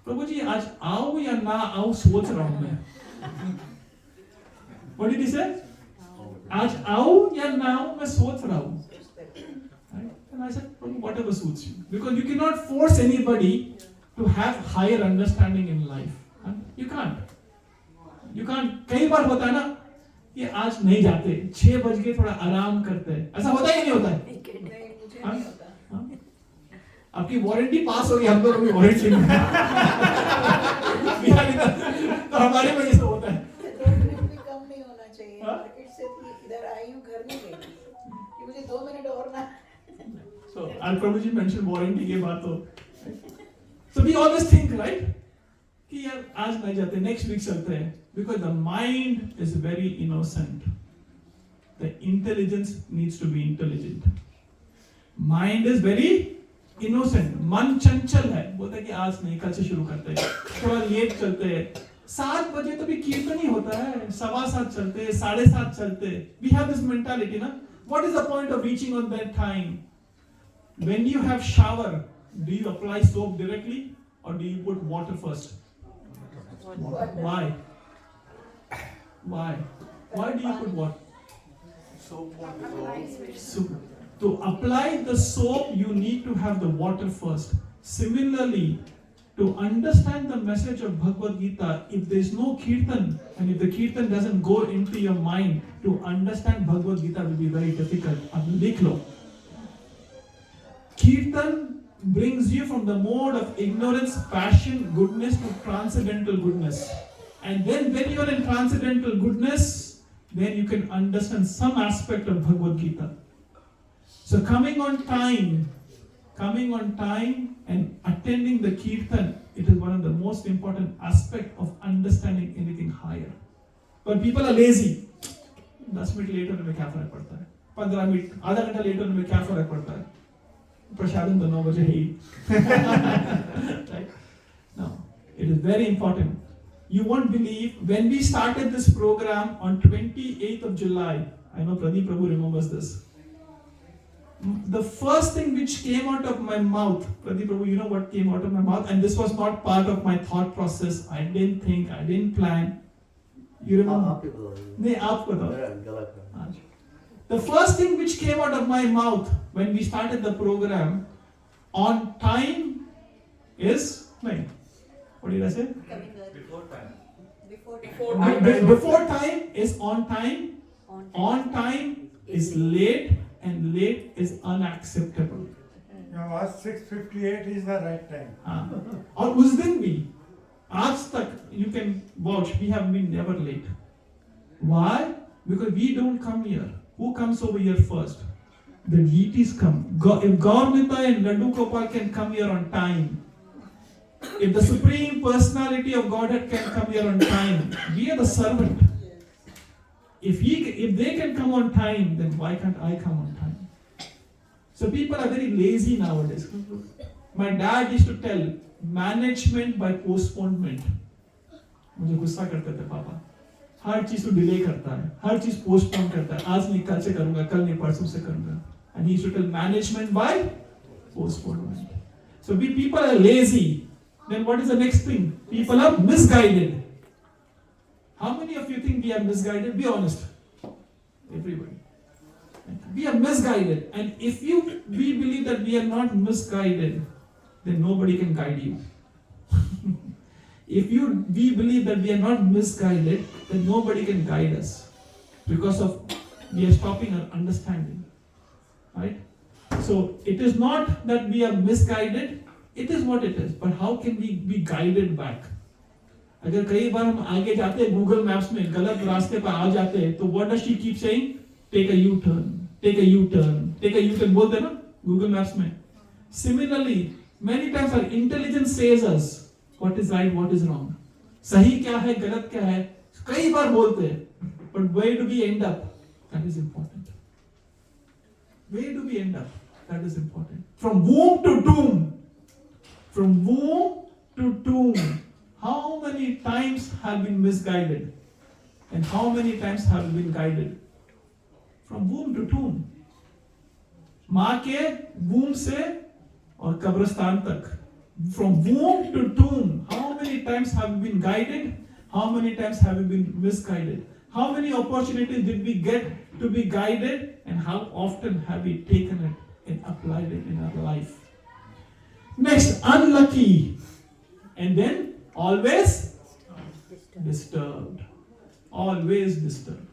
प्रभु जी आज आओ या ना आओ सोच रहा हूँ मैं. What did he say? आज आओ या ना आओ मैं सोच रहा हूँ. And I said, Prabhu, whatever suits you, because you cannot force anybody to have higher understanding in life. You can't. You can't. कई बार होता है ना कि आज नहीं जाते, 6 बज के थोड़ा आराम करते हैं. ऐसा होता है या नहीं होता है? आपकी वारंटी पास होगी, हम लोग भी वारंटी में तो हमारे वजह से होता है. 2 मिनट भी कम नहीं होना चाहिए. मार्केट से इधर आई हूँ, घर नहीं गई कि मुझे 2 मिनट और ना. So and Prabhu ji mentioned warranty के बात तो. So we always think, right, कि यार आज नहीं जाते, next week चलते हैं, because the mind is very innocent. The intelligence needs to be intelligent. Mind is very innocent. मन चंचल है, बोलता है कि आज नहीं, कल से शुरू करते हैं, थोड़ा लेट चलते हैं. 7 बजे तो भी कीर्तन ही होता है, 7:15 चलते हैं, 7:30 चलते हैं. We have this mentality, na? What is the point of reaching on that time? When you have shower, do you apply soap directly or do you put water first? Why? Why? Why do you put water? So, to apply the soap, you need to have the water first. Similarly, To understand the message of Bhagavad Gita, if there is no kirtan, and if the kirtan doesn't go into your mind, to understand Bhagavad Gita will be very difficult. Ab Kirtan brings you from the mode of ignorance, passion, goodness to transcendental goodness. And then when you are in transcendental goodness, then you can understand some aspect of Bhagavad Gita. So coming on time and attending the kirtan, it is one of the most important aspects of understanding anything higher. But people are lazy. 10 minutes later में क्या फर्क पड़ता है? 15 minute, आधा घंटा later में क्या फर्क पड़ता है? प्रसादन तो 9 बजे ही. Right? No, it is very important. You won't believe, when we started this program on 28th of July, I know Pradeep Prabhu remembers this. The first thing which came out of my mouth, Pradeep Prabhu, you know what came out of my mouth? And this was not part of my thought process. I didn't think, I didn't plan. You remember? The first thing which came out of my mouth when we started the program, on time is, what did I say? Before time. Before time is on time. On time is late. And late is unacceptable. आज 6:58 is the right time. और उस दिन भी आज तक you can vouch, we have been never late. Why? Because we don't come here. Who comes over here first? The deities come. If Gaur-Nita and Laddu Gopal can come here on time, if the Supreme Personality of Godhead can come here on time, we are the servant. If they can come on time, then why can't I come on time? So people are very lazy nowadays. My dad used to tell, management by postponement. मुझे गुस्सा करते थे पापा. हर चीज को delay करता है, हर चीज पोस्टपोन करता है. आज नहीं कल से करूंगा, कल नहीं परसों से करूंगा. And he used to tell management by postponement. So we people are lazy. Then what is the next thing? People are misguided. How many of you think we are misguided? Be honest. Everybody. We are misguided. And if we believe that we are not misguided, then nobody can guide you. If we believe that we are not misguided, then nobody can guide us. Because we are stopping our understanding. Right? So it is not that we are misguided. It is what it is. But how can we be guided back? अगर कई बार हम आगे जाते हैं Google maps में गलत रास्ते पर आ जाते हैं तो what does she keep saying? Take a U-turn, take a U-turn, take a U-turn बोलते हैं ना गूगल मैप्स में. Similarly, many times our intelligence says us what is right, what is wrong. सही क्या है, गलत क्या है, कई बार बोलते हैं. But where do we end up? That is important. Where do we end up? That is important. From womb to tomb. From womb to tomb. How many times have been misguided? And how many times have been guided? From womb to tomb. माँ के womb से और कब्रिस्तान तक. From womb to tomb. How many times have we been guided? How many times have we been misguided? How many opportunities did we get to be guided? And how often have we taken it and applied it in our life? Next, unlucky. And then always disturbed. Always disturbed.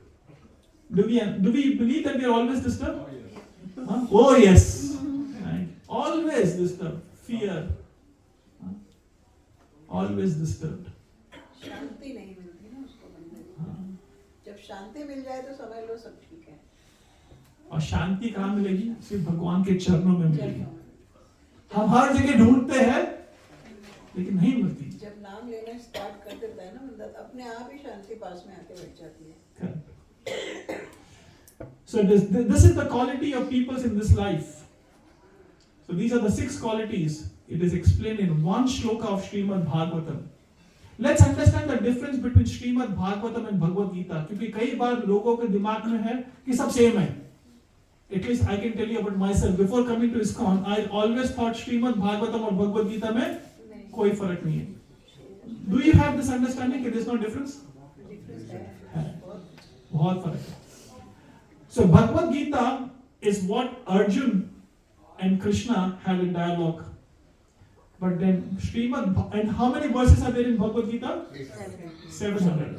Do we believe that we are always disturbed? Huh? Oh yes. Right. Always disturbed. Fear. Huh? Always disturbed. शांति नहीं मिलती ना उसको बंदे को. जब शांति मिल जाए तो समझ लो सब ठीक है. और शांति कहाँ मिलेगी? सिर्फ भगवान के चरणों में मिलेगी. हम हर जगह ढूंढते हैं लेकिन नहीं मिलती. जब नाम लेना स्टार्ट कर देता है ना बंदा अपने आप ही शांति पास में आके बैठ जाती है. So this is the quality of peoples in this life. So these are the 6 qualities. It is explained in one shloka of Srimad Bhagavatam. Let's understand the difference between Srimad Bhagavatam and Bhagavad Gita. क्योंकि कई बार लोगों के दिमाग में है कि सब same है. At least I can tell you about myself. Before coming to ISKCON, I always thought Srimad Bhagavatam और Bhagavad Gita में कोई फर्क नहीं है. Do you have this understanding that there is no difference? बहुत फर्क है. So Bhagavad Gita is what Arjun and Krishna had in dialogue. But then and how many verses are there in Bhagavad Gita? 700.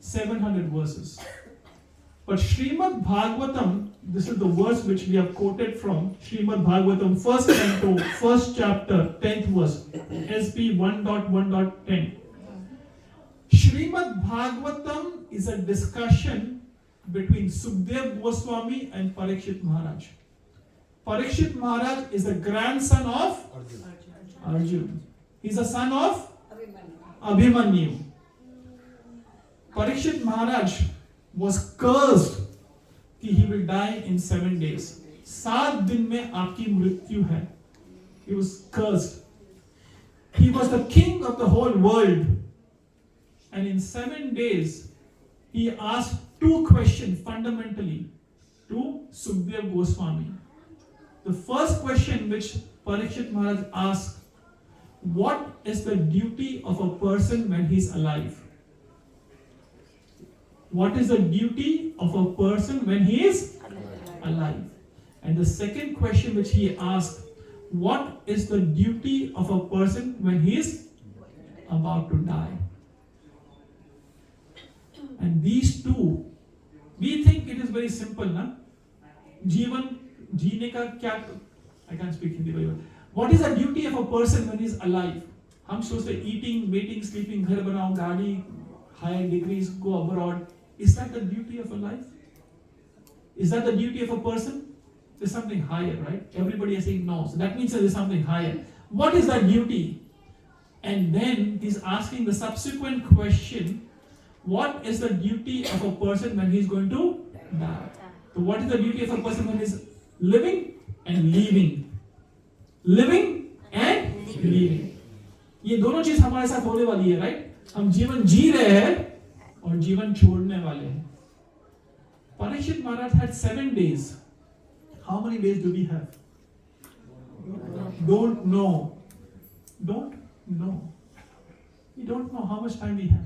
700 verses. But Srimad Bhagavatam, this is the verse which we have quoted from Srimad Bhagavatam, first canto, first chapter, 10th verse, SP 1.1.10. Srimad Bhagavatam is a discussion between Sukdev Goswami and Parikshit Maharaj. Parikshit Maharaj is the grandson of Arjun. He's a son of Abhimanyu. Parikshit Maharaj was cursed कि he will die in 7 days. 7 दिन में आपकी मृत्यु है. He was cursed. He was the king of the whole world. And in 7 days, he asked 2 questions fundamentally to Sukdev Goswami. The first question which Parikshit Maharaj asked, what is the duty of a person when he is alive? What is the duty of a person when he is alive? And the second question which he asked, what is the duty of a person when he is about to die? And these two, we think it is very simple, na? Jeevan, jeene ka kya? I can't speak Hindi very well. What is the duty of a person when he is alive? हम सोचते eating, waiting, sleeping, घर बनाओ, गाड़ी, higher degrees, go abroad. Is that the duty of a life? Is that the duty of a person? There's something higher, right? Everybody is saying no. So that means there is something higher. What is that duty? And then he's asking the subsequent question, what is the duty of a person when he's going to die? So what is the duty of a person when he's living and leaving? Living and leaving. ये दोनों चीज हमारे साथ होने वाली है, right? हम जीवन जी रहे हैं और जीवन छोड़ने वाले हैं. Parikshit Maharaj had 7 days. How many days do we have? Don't know. Don't know. We don't know how much time we have.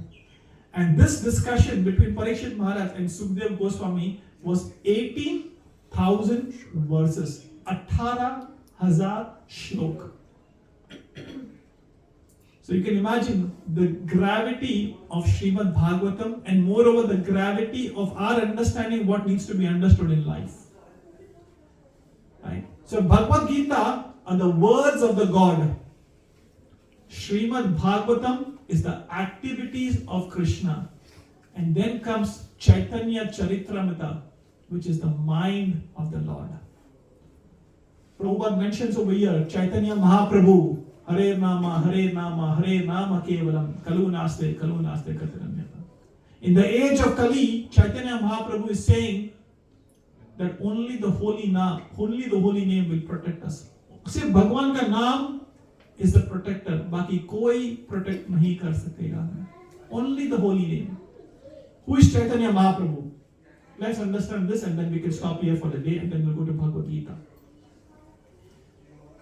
And this discussion between Parikshit Maharaj and Sukdev Goswami was 18,000 verses. 18,000 shlok. So you can imagine the gravity of Srimad Bhagavatam and moreover the gravity of our understanding what needs to be understood in life. Right? So Bhagavad Gita are the words of the God. Srimad Bhagavatam is the activities of Krishna. And then comes Chaitanya Charitamrita, which is the mind of the Lord. Prabhupada mentions over here Chaitanya Mahaprabhu. Hare Nama, Hare Nama, Hare Nama Kevalam, Kalu Naste, Kalu Naste Katiranyata. In the age of Kali, Chaitanya Mahaprabhu is saying that only the holy name will protect us. Sirf Bhagwan ka naam is the protector. Baki koi protect nahi kar sakega. Only the holy name. Who is Chaitanya Mahaprabhu? Let's understand this and then we can stop here for the day and then we'll go to Bhagavad Gita.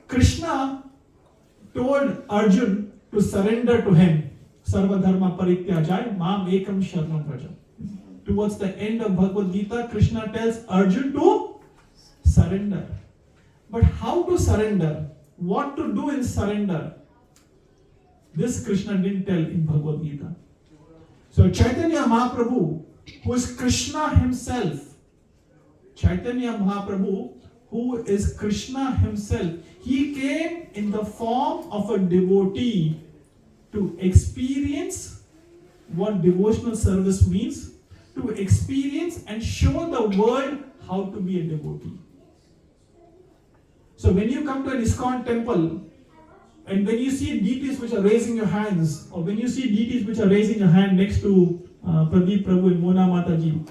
Krishna told Arjun to surrender to him. Sarva dharma parityajay mam ekam sharanam vraja. Towards the end of Bhagavad Gita, Krishna tells Arjun to surrender. But how to surrender? What to do in surrender? This Krishna didn't tell in Bhagavad Gita. So Chaitanya Mahaprabhu, who is Krishna himself, Chaitanya Mahaprabhu, who is Krishna himself, he came in the form of a devotee to experience what devotional service means, to experience and show the world how to be a devotee. So when you come to an ISKCON temple, and when you see deities which are raising your hands, or when you see deities which are raising your hand next to Pradeep Prabhu and Mona Mataji,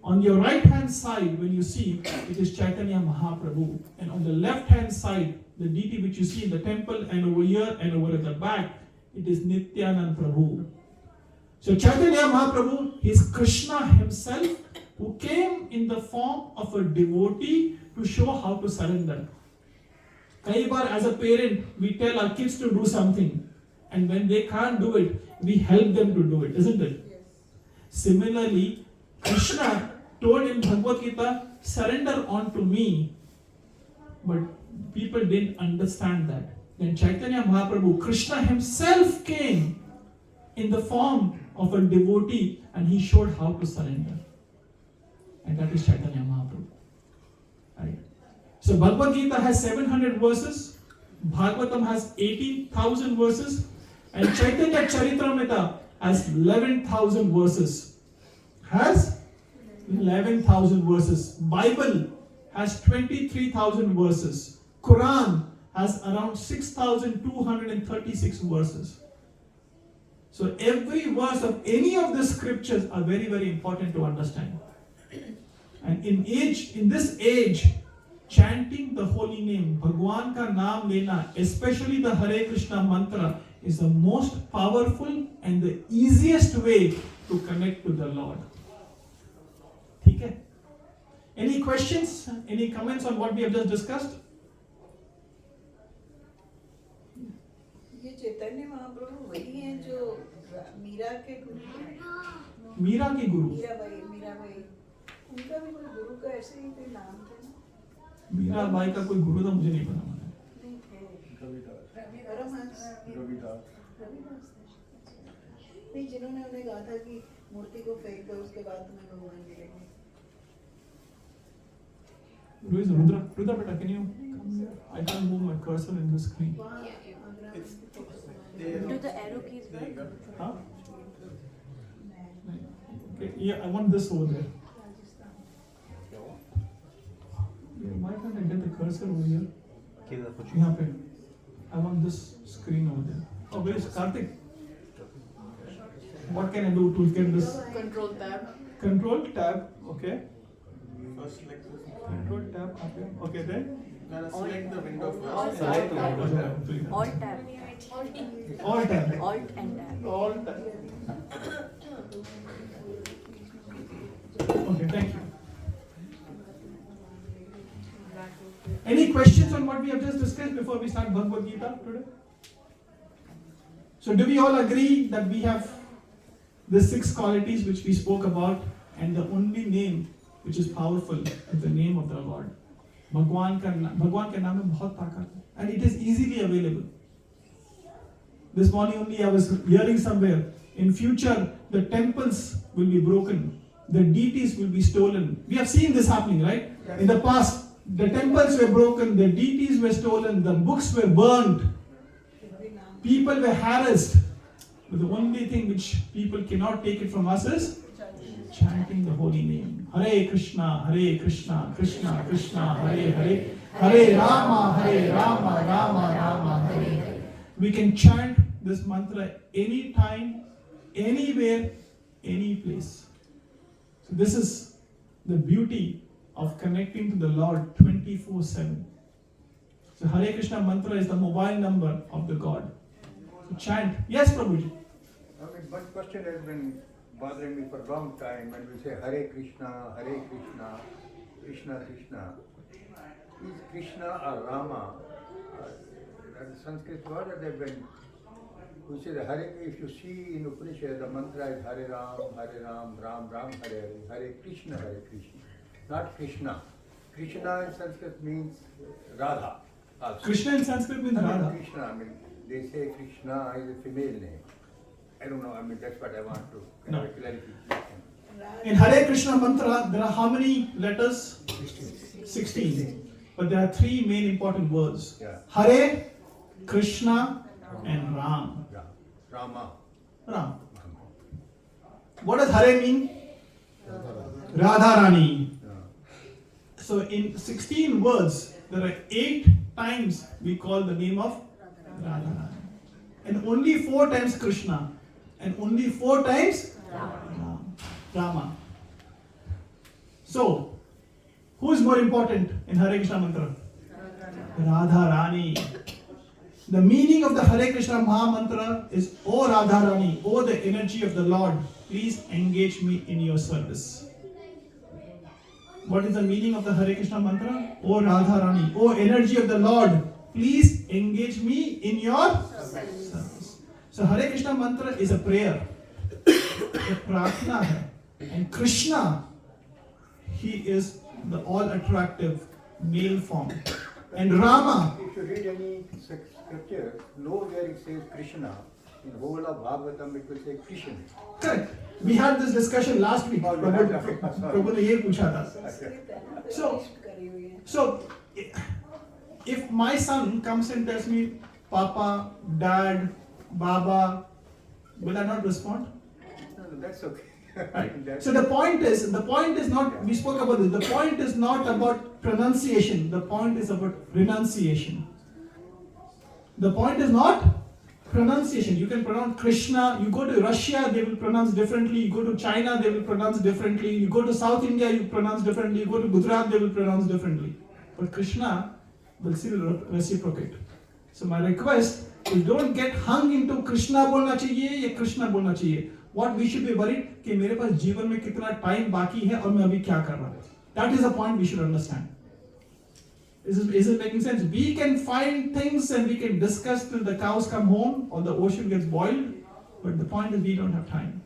on your right hand side, when you see, it is Chaitanya Mahaprabhu. And on the left hand side, the deity which you see in the temple and over here and over at the back, it is Nityanand Prabhu. So Chaitanya Mahaprabhu, he is Krishna himself who came in the form of a devotee to show how to surrender. Kai bar as a parent, we tell our kids to do something. And when they can't do it, we help them to do it, isn't it? Yes. Similarly, Krishna told in Bhagavad Gita, surrender unto me. But people didn't understand that. Then Chaitanya Mahaprabhu, Krishna himself came in the form of a devotee and he showed how to surrender. And that is Chaitanya Mahaprabhu. Right? So Bhagavad Gita has 700 verses, Bhagavatam has 18,000 verses, and Chaitanya Charitamrita has 11,000 verses. Has 11,000 verses. Bible has 23,000 verses. Quran has around 6,236 verses. So every verse of any of the scriptures are very, very important to understand. And in this age, chanting the holy name, Bhagwan ka naam lena, especially the Hare Krishna mantra, is the most powerful and the easiest way to connect to the Lord. Okay? Any questions? Any comments on what we have just discussed? ये चैतन्य महाप्रभु वही हैं जो मीरा के गुरु हैं। मीरा के गुरु? मीराबाई उनका भी कोई गुरु का ऐसे ही कोई नाम था ना? मीराबाई का कोई गुरु तो मुझे नहीं पता। नहीं थे। रविदास। नहीं, जिन्होंने उन्हें कहा था कि मूर्ति को फेंक दो उसके बाद तुम्हें भगवान मिलेंगे। Rudra, beta, can you come here? I can't move my cursor in the screen. Do the arrow keys work? Huh? Okay, yeah, I want this over there. Yeah, why can't I get the cursor over here? यहाँ पे. I want this screen over there. Oh, where is Karthik? What can I do to get this? Control tab. Control tab, okay. First select this. Control tab, okay. Okay, then? Select the window first. Alt tab. Alt tab. Alt tab. Alt and tab. Alt tab. Okay, thank you. Any questions on what we have just discussed before we start Bhagavad Gita today? So do we all agree that we have the 6 qualities which we spoke about, and the only name which is powerful is the name of the Lord? Bhagwan ka naam mein bahut taakat hai, and it is easily available. This morning only I was hearing somewhere, in future the temples will be broken, the deities will be stolen. We have seen this happening, right? In the past, the temples were broken, the deities were stolen, the books were burned, people were harassed. But the only thing which people cannot take it from us is chanting the holy name. Hare Krishna, Krishna Krishna, Hare Hare, Hare Rama, Rama Rama, Hare Hare. We can chant this mantra anytime, anywhere, any place. So this is the beauty of connecting to the Lord 24/7. So Hare Krishna mantra is the mobile number of the God. So chant. Yes, Prabhuji. One question has been bothering me for a long time when we say Hare Krishna, Krishna Krishna. Is Krishna or Rama a Sanskrit word, or they've been, we say the Hare, if you see in Upanishad, the mantra is Hare Ram, Ram Ram, Hare Hare Krishna, not Krishna. Krishna in Sanskrit means Radha. Also. Krishna in Sanskrit means Radha. Krishna, I mean, they say Krishna is a female name. I don't know, I mean, that's what I want to clarify. In Hare Krishna mantra, there are how many letters? 16. But there are 3 main important words. Yeah. Hare, Krishna, and Ram. Rama. Ram. What does Hare mean? Radharani. So in 16 words, there are 8 times we call the name of Radharani. And only 4 times Krishna. And only 4 times Rama. So, who is more important in Hare Krishna mantra? Radharani. The meaning of the Hare Krishna Maha Mantra is, O Radharani, O the energy of the Lord, please engage me in your service. What is the meaning of the Hare Krishna mantra? O Radharani, O energy of the Lord, please engage me in your service. So Hare Krishna mantra is a prayer, a prarthana hai. And Krishna, he is the all attractive male form. And Rama, If you read any scriptures, nowhere it says Krishna. In whole of Bhagavatam it will say Krishna. Correct. We had this discussion last week. Oh, you had that. Sorry. प्रभु ने ये पूछा था. संस्कृत है ना, तो So- list करी हुई है। So, if my son comes and tells me, Papa, Dad, Baba, will I not respond? No, that's okay. Right. That's- So the point is not, we spoke about this, the point is not about pronunciation, the point is about renunciation. The point is not pronunciation. You can pronounce Krishna, you go to Russia, they will pronounce differently, you go to China, they will pronounce differently, you go to South India, you pronounce differently, you go to Gujarat, they will pronounce differently. But Krishna will still reciprocate. So my request is don't get hung into Krishna बोलना चाहिए या Krishna बोलना चाहिए. What we should be worried कि मेरे पास जीवन में कितना टाइम बाकी है और मैं अभी क्या कर रहा हूँ. That is the point we should understand. Is it making sense? We can find things and we can discuss till the cows come home or the ocean gets boiled, but the point is we don't have time.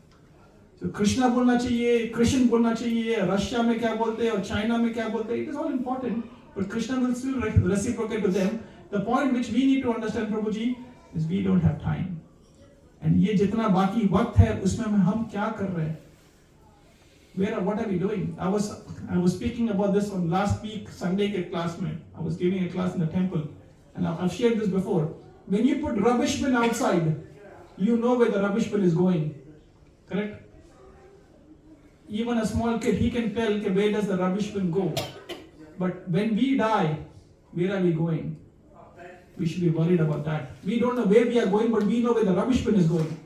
So Krishna बोलना चाहिए, Krishna बोलना चाहिए, Russia में क्या बोलते हैं और China में क्या बोलते हैं, it is all important, but Krishna will still reciprocate to them. The point which we need to understand, Prabhuji, is we don't have time. And ये जितना बाकी वक्त है उसमें हम क्या कर रहे हैं? What are we doing? I was speaking about this on last week Sunday के class में. I was giving a class in the temple, and I've shared this before. When you put rubbish bin outside, you know where the rubbish bin is going. Correct? Even a small kid, he can tell where does the rubbish bin go. But when we die, where are we going? We should be worried about that. We don't know where we are going, but we know where the rubbish bin is going.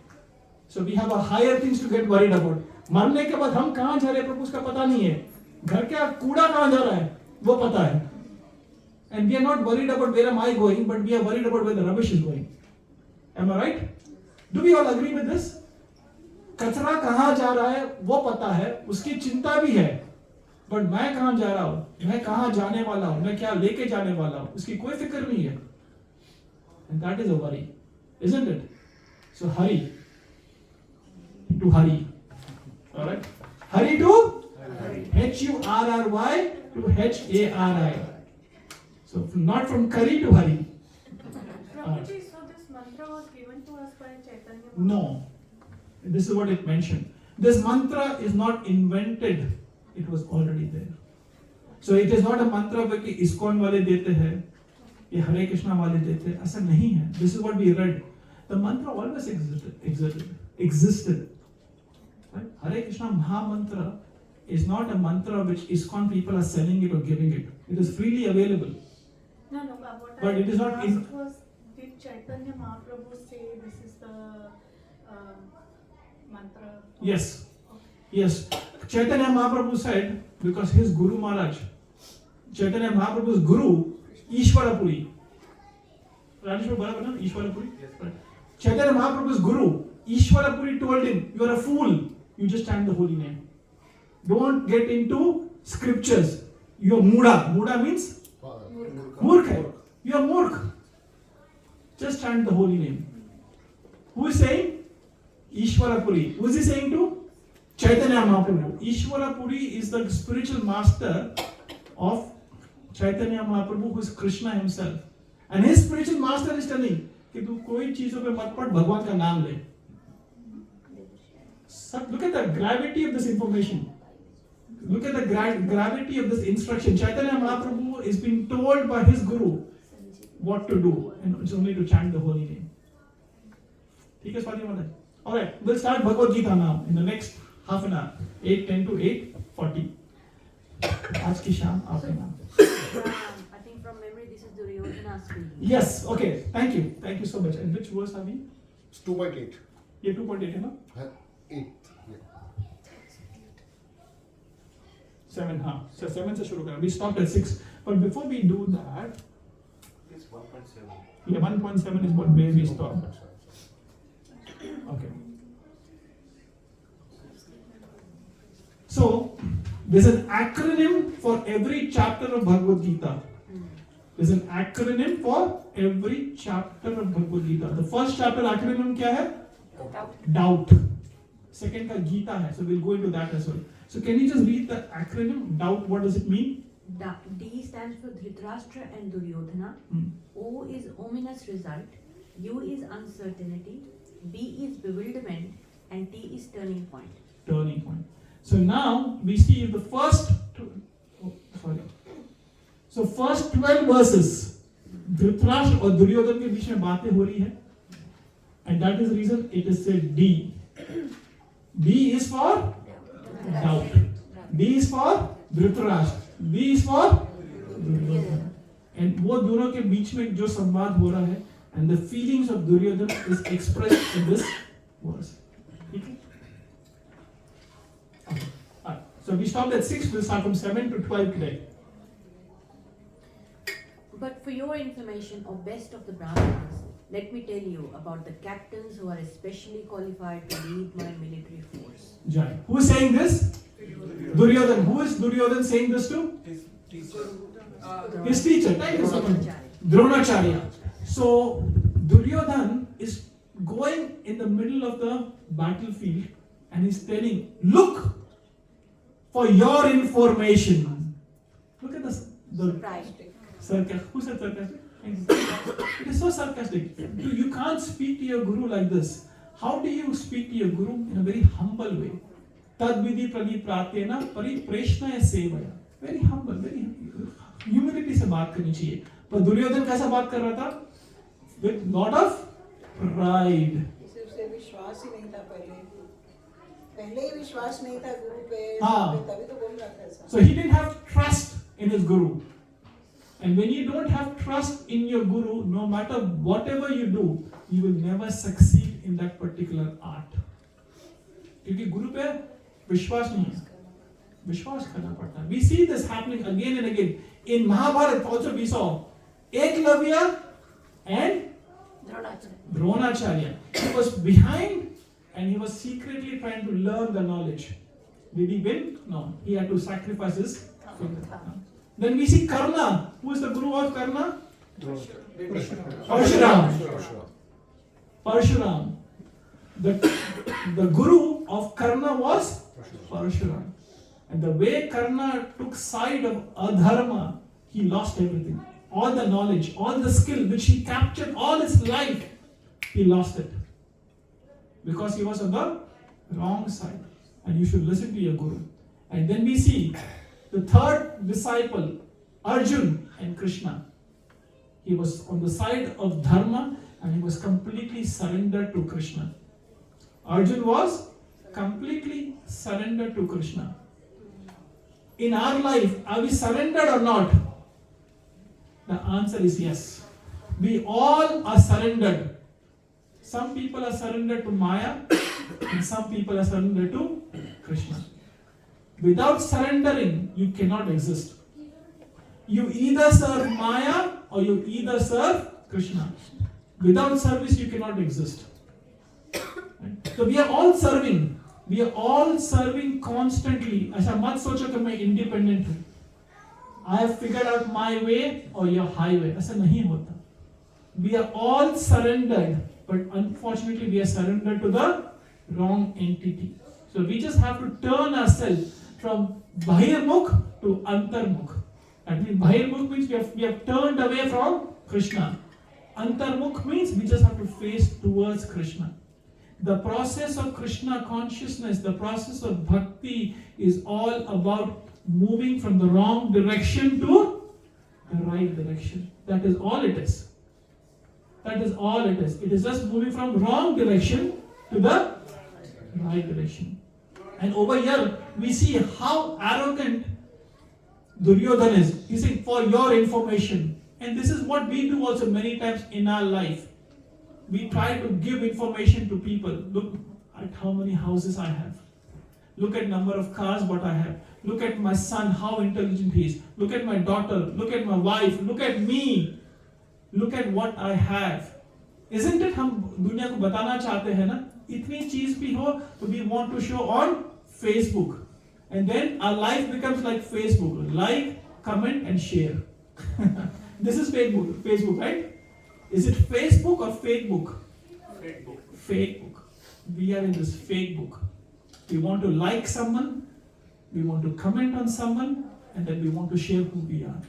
So we have a higher things to get worried about. मरने के बाद हम कहाँ जा रहे हैं प्रभु उसका पता नहीं है. घर का कूड़ा कहाँ जा रहा है वो पता है. And we are not worried about where am I going, but we are worried about where the rubbish is going. Am I right? Do we all agree with this? कचरा कहाँ जा रहा है वो पता है, उसकी चिंता भी है. But मैं कहाँ जा रहा हूँ, मैं कहाँ जाने वाला हूँ, मैं क्या लेके जाने वाला हूँ, उसकी कोई फिक्र नहीं है. And that is a worry, isn't it? So hurry. To hurry. Alright? Hurry to? H-U-R-R-Y to H-A-R-I. So not from curry to hurry. Prabhuji, so this mantra was given to us by Chaitanya? No. This is what it mentioned. This mantra is not invented. It was already there. So it is not a mantra कि ISKCON वाले देते हैं या हरे कृष्णा वाले देते हैं. ऐसा नहीं है. This is what we read. The mantra always existed. Right? Hare Krishna Maha Mantra is not a mantra which ISKCON people are selling it or giving it. It is freely available. No, what But I it is not asked was, did Chaitanya Mahaprabhu say this is the mantra? Yes. Yes. Chaitanya Mahaprabhu said, because his Guru Maharaj, Chaitanya Mahaprabhu's Guru, Ishwarapuri. Rajeshwar Barabar, no? Ishwarapuri? Yes. Right. Chaitanya Mahaprabhu's Guru, Ishwarapuri told him, you are a fool. You just chant the holy name. Don't get into scriptures. You are Muda. Muda means? Murkha. You are Murkh. Just chant the holy name. Who is saying? Ishwarapuri. Who is he saying to? Chaitanya Mahaprabhu. Ishwarapuri is the spiritual master of Chaitanya Mahaprabhu, who is Krishna himself. And his spiritual master is telling कि तू कोई चीजों पे मत पड़, भगवान का नाम ले. Look at the gravity of this information. Look at the gravity of this instruction. Chaitanya Mahaprabhu is being told by his Guru what to do, and it's only to chant the holy name. ठीक है स्वाति माता? Alright, we'll start Bhagavad Gita now in the next half an hour, 8:10 to 8:40. आज की शाम आपका नाम. I think from memory this is Duryodhana speaking. Yes, okay. Thank you so much. And which verse are we? It's 2.8. ये 2.8 है ना? 8. 7, हाँ. So 7 से शुरू करें. We stopped at 6. But before we do that, It's 1.7. yeah, 1.7 is what where we stopped. Okay. So there's an acronym for every chapter of Bhagavad Gita. There's an acronym for every chapter of Bhagavad Gita. The first chapter acronym क्या है? Doubt. Second का Gita है. So we'll go into that as well. So can you just read the acronym? Doubt. What does it mean? D stands for Dhritarashtra and Duryodhana. O is ominous result. U is uncertainty. B is bewilderment. And T is turning point. Turning point. So now we see the first. So first 12 verses, Dhritarashtra और दुर्योधन के बीच में बातें हो रही है. And that is the reason it is said D. D is for doubt. D is for Dhritarashtra. B is for Duryodhana. And वो दोनों के बीच में जो संवाद हो रहा है, and the feelings of Duryodhana is expressed in this verse. Okay? Alright. So we stopped at 6. We'll start from 7 to 12 today. But for your information, or best of the Brahmanas, let me tell you about the captains who are especially qualified to lead my military force. Jai. Who is saying this? Duryodhana. Who is Duryodhana saying this to? His teacher. Thank you so much. Dronacharya. So Duryodhana is going in the middle of the battlefield and he's telling, look for your information. Look at this. Sarcastic. Who said sarcastic? It is so sarcastic. You can't speak to your guru like this. How do you speak to your guru? In a very humble way. Tad vidhi pranipratena paripreshnaya sevaya. Very humble, very humility से बात करनी चाहिए. पर दुर्योधन कैसा बात कर रहा था? With lot of pride. सिर्फ विश्वास ही नहीं था पहले ही विश्वास नहीं था गुरु पे, तभी तो बोल रहा था ऐसा. So he didn't have trust in his guru. And when you don't have trust in your guru, no matter whatever you do, you will never succeed in that particular art. क्योंकि गुरु पे विश्वास नहीं है, विश्वास करना पड़ता है. We see this happening again and again. In Mahabharata also we saw Eklavya and Dronacharya. He was behind and he was secretly trying to learn the knowledge. Did he win? No. He had to sacrifice his finger. Then we see Karna. Who is the guru of Karna? Parshuram. The guru of Karna was Parshuram. And the way Karna took side of adharma, he lost everything. All the knowledge, all the skill which he captured all his life, he lost it. Because he was on the wrong side. And you should listen to your guru. And then we see the third disciple, Arjun and Krishna. He was on the side of dharma and he was completely surrendered to Krishna. Arjun was completely surrendered to Krishna. In our life, are we surrendered or not? The answer is yes. We all are surrendered. Some people are surrendered to Maya and some people are surrendered to Krishna. Without surrendering, you cannot exist. You either serve Maya or you either serve Krishna. Without service, you cannot exist. Right? So we are all serving. We are all serving constantly. ऐसा मत सोचो कि मैं independent हूँ. I have figured out my way or your highway. ऐसा नहीं होता. We are all surrendered, but unfortunately we are surrendered to the wrong entity. So we just have to turn ourselves from Bahirmukh to Antarmukh. That means Bahirmukh means we have turned away from Krishna. Antarmukh means we just have to face towards Krishna. The process of Krishna consciousness, the process of bhakti is all about moving from the wrong direction to the right direction. That is all it is. That is all it is. It is just moving from wrong direction to the right direction. And over here, we see how arrogant Duryodhana is. He's saying, for your information. And this is what we do also many times in our life. We try to give information to people. Look at how many houses I have. Look at number of cars what I have. Look at my son, how intelligent he is. Look at my daughter. Look at my wife. Look at me. Look at what I have. Isn't it हम दुनिया को बताना चाहते हैं ना? इतनी चीज भी हो तो we want to show on Facebook. And then our life becomes like Facebook. Like, comment and share. This is Facebook, right? Is it Facebook or fake book? Fake book. We are in this fake book. We want to like someone, we want to comment on someone, and then we want to share who we are.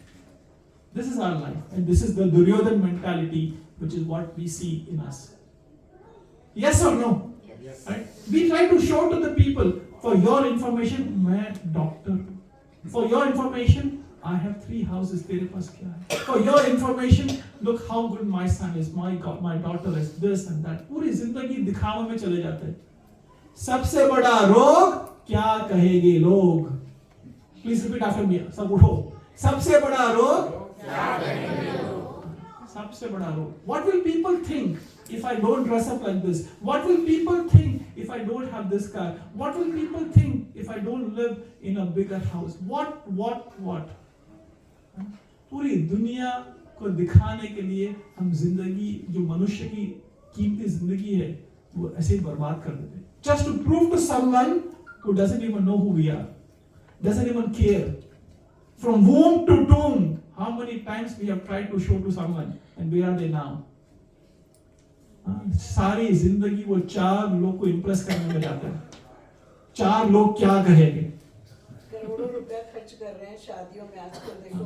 This is our life, and this is the Duryodhan mentality, which is what we see in us. Yes or no? Yes. Right? We try to show to the people, for your information, मैं doctor. For your information, I have 3 houses. तेरे पास क्या है? For your information, look how good my son is. My God, my daughter is this and that. पूरी जिंदगी दिखावे में चले जाते हैं. सबसे बड़ा रोग क्या कहेंगे लोग? Please repeat after me. सब उठो. सबसे बड़ा रोग क्या कहेंगे लोग? सबसे बड़ा रोग. What will people think if I don't dress up like this? What will people think if I don't have this car? What will people think if I don't live in a bigger house? What? पूरी दुनिया को दिखाने के लिए हम जिंदगी, जो मनुष्य की कीमती जिंदगी है, वो ऐसे ही बर्बाद कर देते हैं. Just to prove to someone who doesn't even know who we are, doesn't even care. From womb to tomb, how many times we have tried to show to someone, and where are they now? सारी जिंदगी वो 4 लोग को impress करने में जाते हैं. 4 लोग क्या कहेंगे? करोड़ों रुपया खर्च कर रहे हैं शादियों में आजकल. देखो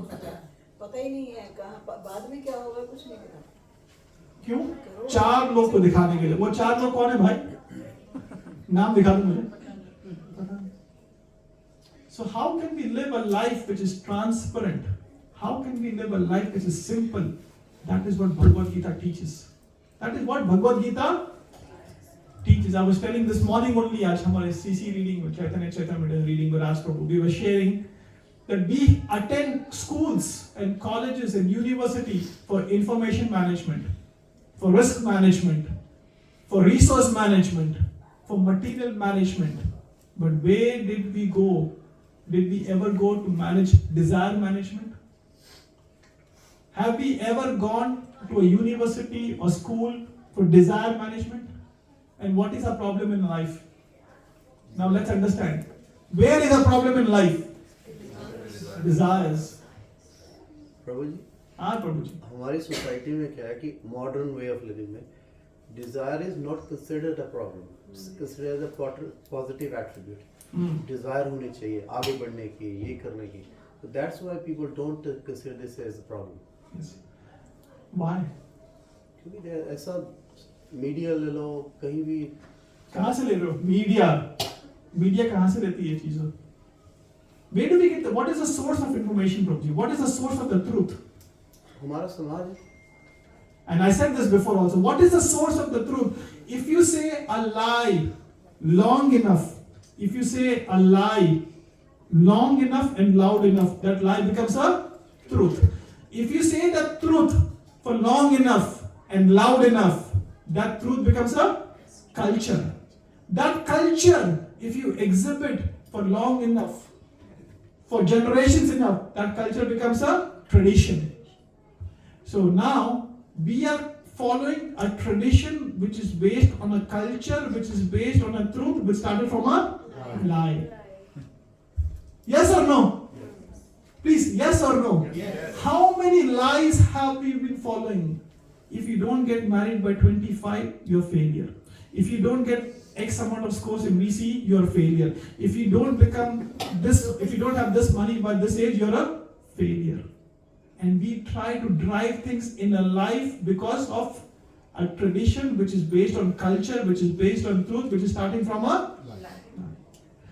पता ही नहीं है कहाँ बाद में क्या होगा, कुछ नहीं पता. क्यों? 4 लोग को दिखाने के लिए. वो 4 लोग कौन है भाई? नाम दिखा दो मुझे. So how can we live a life which is transparent? How can we live a life which is simple? That is what Bhagavad Gita teaches. That is what Bhagavad Gita teaches. I was telling this morning only, आज हमारे CC reading में, Chaitanya reading with Raj Prabhu, we were sharing that we attend schools and colleges and universities for information management, for risk management, for resource management, for material management. But where did we go? Did we ever go to manage desire management? Have we ever gone to a university or school for desire management? And what is our problem in life? Now let's understand. Where is our problem in life? Desires. प्रभु जी, हाँ प्रभु जी. हमारी society में क्या है कि modern way of living में desire is not considered a problem, it's considered a positive attribute. Desire होनी चाहिए आगे बढ़ने की, ये करने की. So that's why people don't consider this as a problem. Yes. Why? क्योंकि ऐसा मीडिया ले लो, कहीं भी. कहाँ से ले रहे हो? मीडिया कहाँ से लेती है चीजों? Where do we get what is the source of information, Prabhuji? What is the source of the truth? हमारा समाज है. And I said this before also. What is the source of the truth? If you say a lie long enough, if you say a lie long enough and loud enough, that lie becomes a truth. If you say the truth for long enough and loud enough, that truth becomes a culture. That culture, if you exhibit for long enough, for generations enough, that culture becomes a tradition. So now we are following a tradition which is based on a culture, which is based on a truth which started from a lie. Yes or no? Please, yes or no? Yes. How many lies have we been following? If you don't get married by 25, you're failure. If you don't get X amount of scores in VC, you're a failure. If you don't become this, if you don't have this money by this age, you're a failure. And we try to drive things in a life because of a tradition which is based on culture, which is based on truth, which is starting from a lie.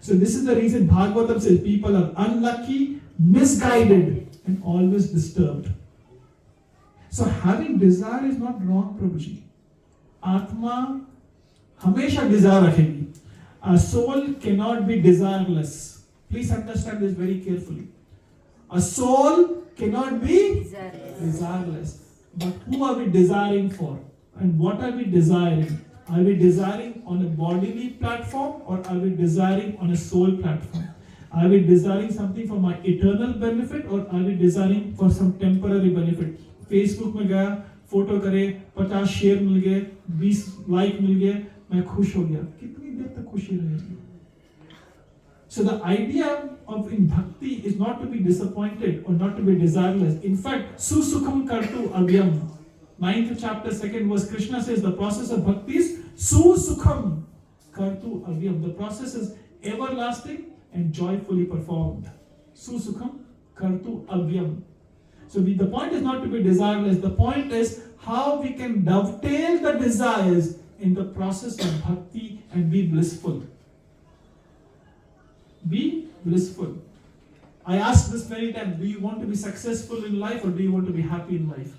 So this is the reason Bhagavatam says people are unlucky, misguided, and always disturbed. So having desire is not wrong, Prabhuji. Atma हमेशा desire रखेगी. A soul cannot be desireless. Please understand this very carefully. A soul cannot be desireless. But who are we desiring for? And what are we desiring? Are we desiring on a bodily platform or are we desiring on a soul platform? Are we desiring something for my eternal benefit or are we desiring for some temporary benefit? Facebook में गया, photo करे, 50 share मिल गए, 20 like मिल गए, मैं खुश हो गया. कितनी देर तक खुशी रहेगी? So the idea of in bhakti is not to be disappointed or not to be desireless. In fact, susukham kartu avyam. 9th chapter, 2nd verse, Krishna says the process of bhakti is susukham kartu avyam. The process is everlasting and joyfully performed. Susukham kartu avyam. So the point is not to be desireless. The point is how we can dovetail the desires in the process of bhakti and be blissful. Be blissful. I ask this many times, do you want to be successful in life or do you want to be happy in life?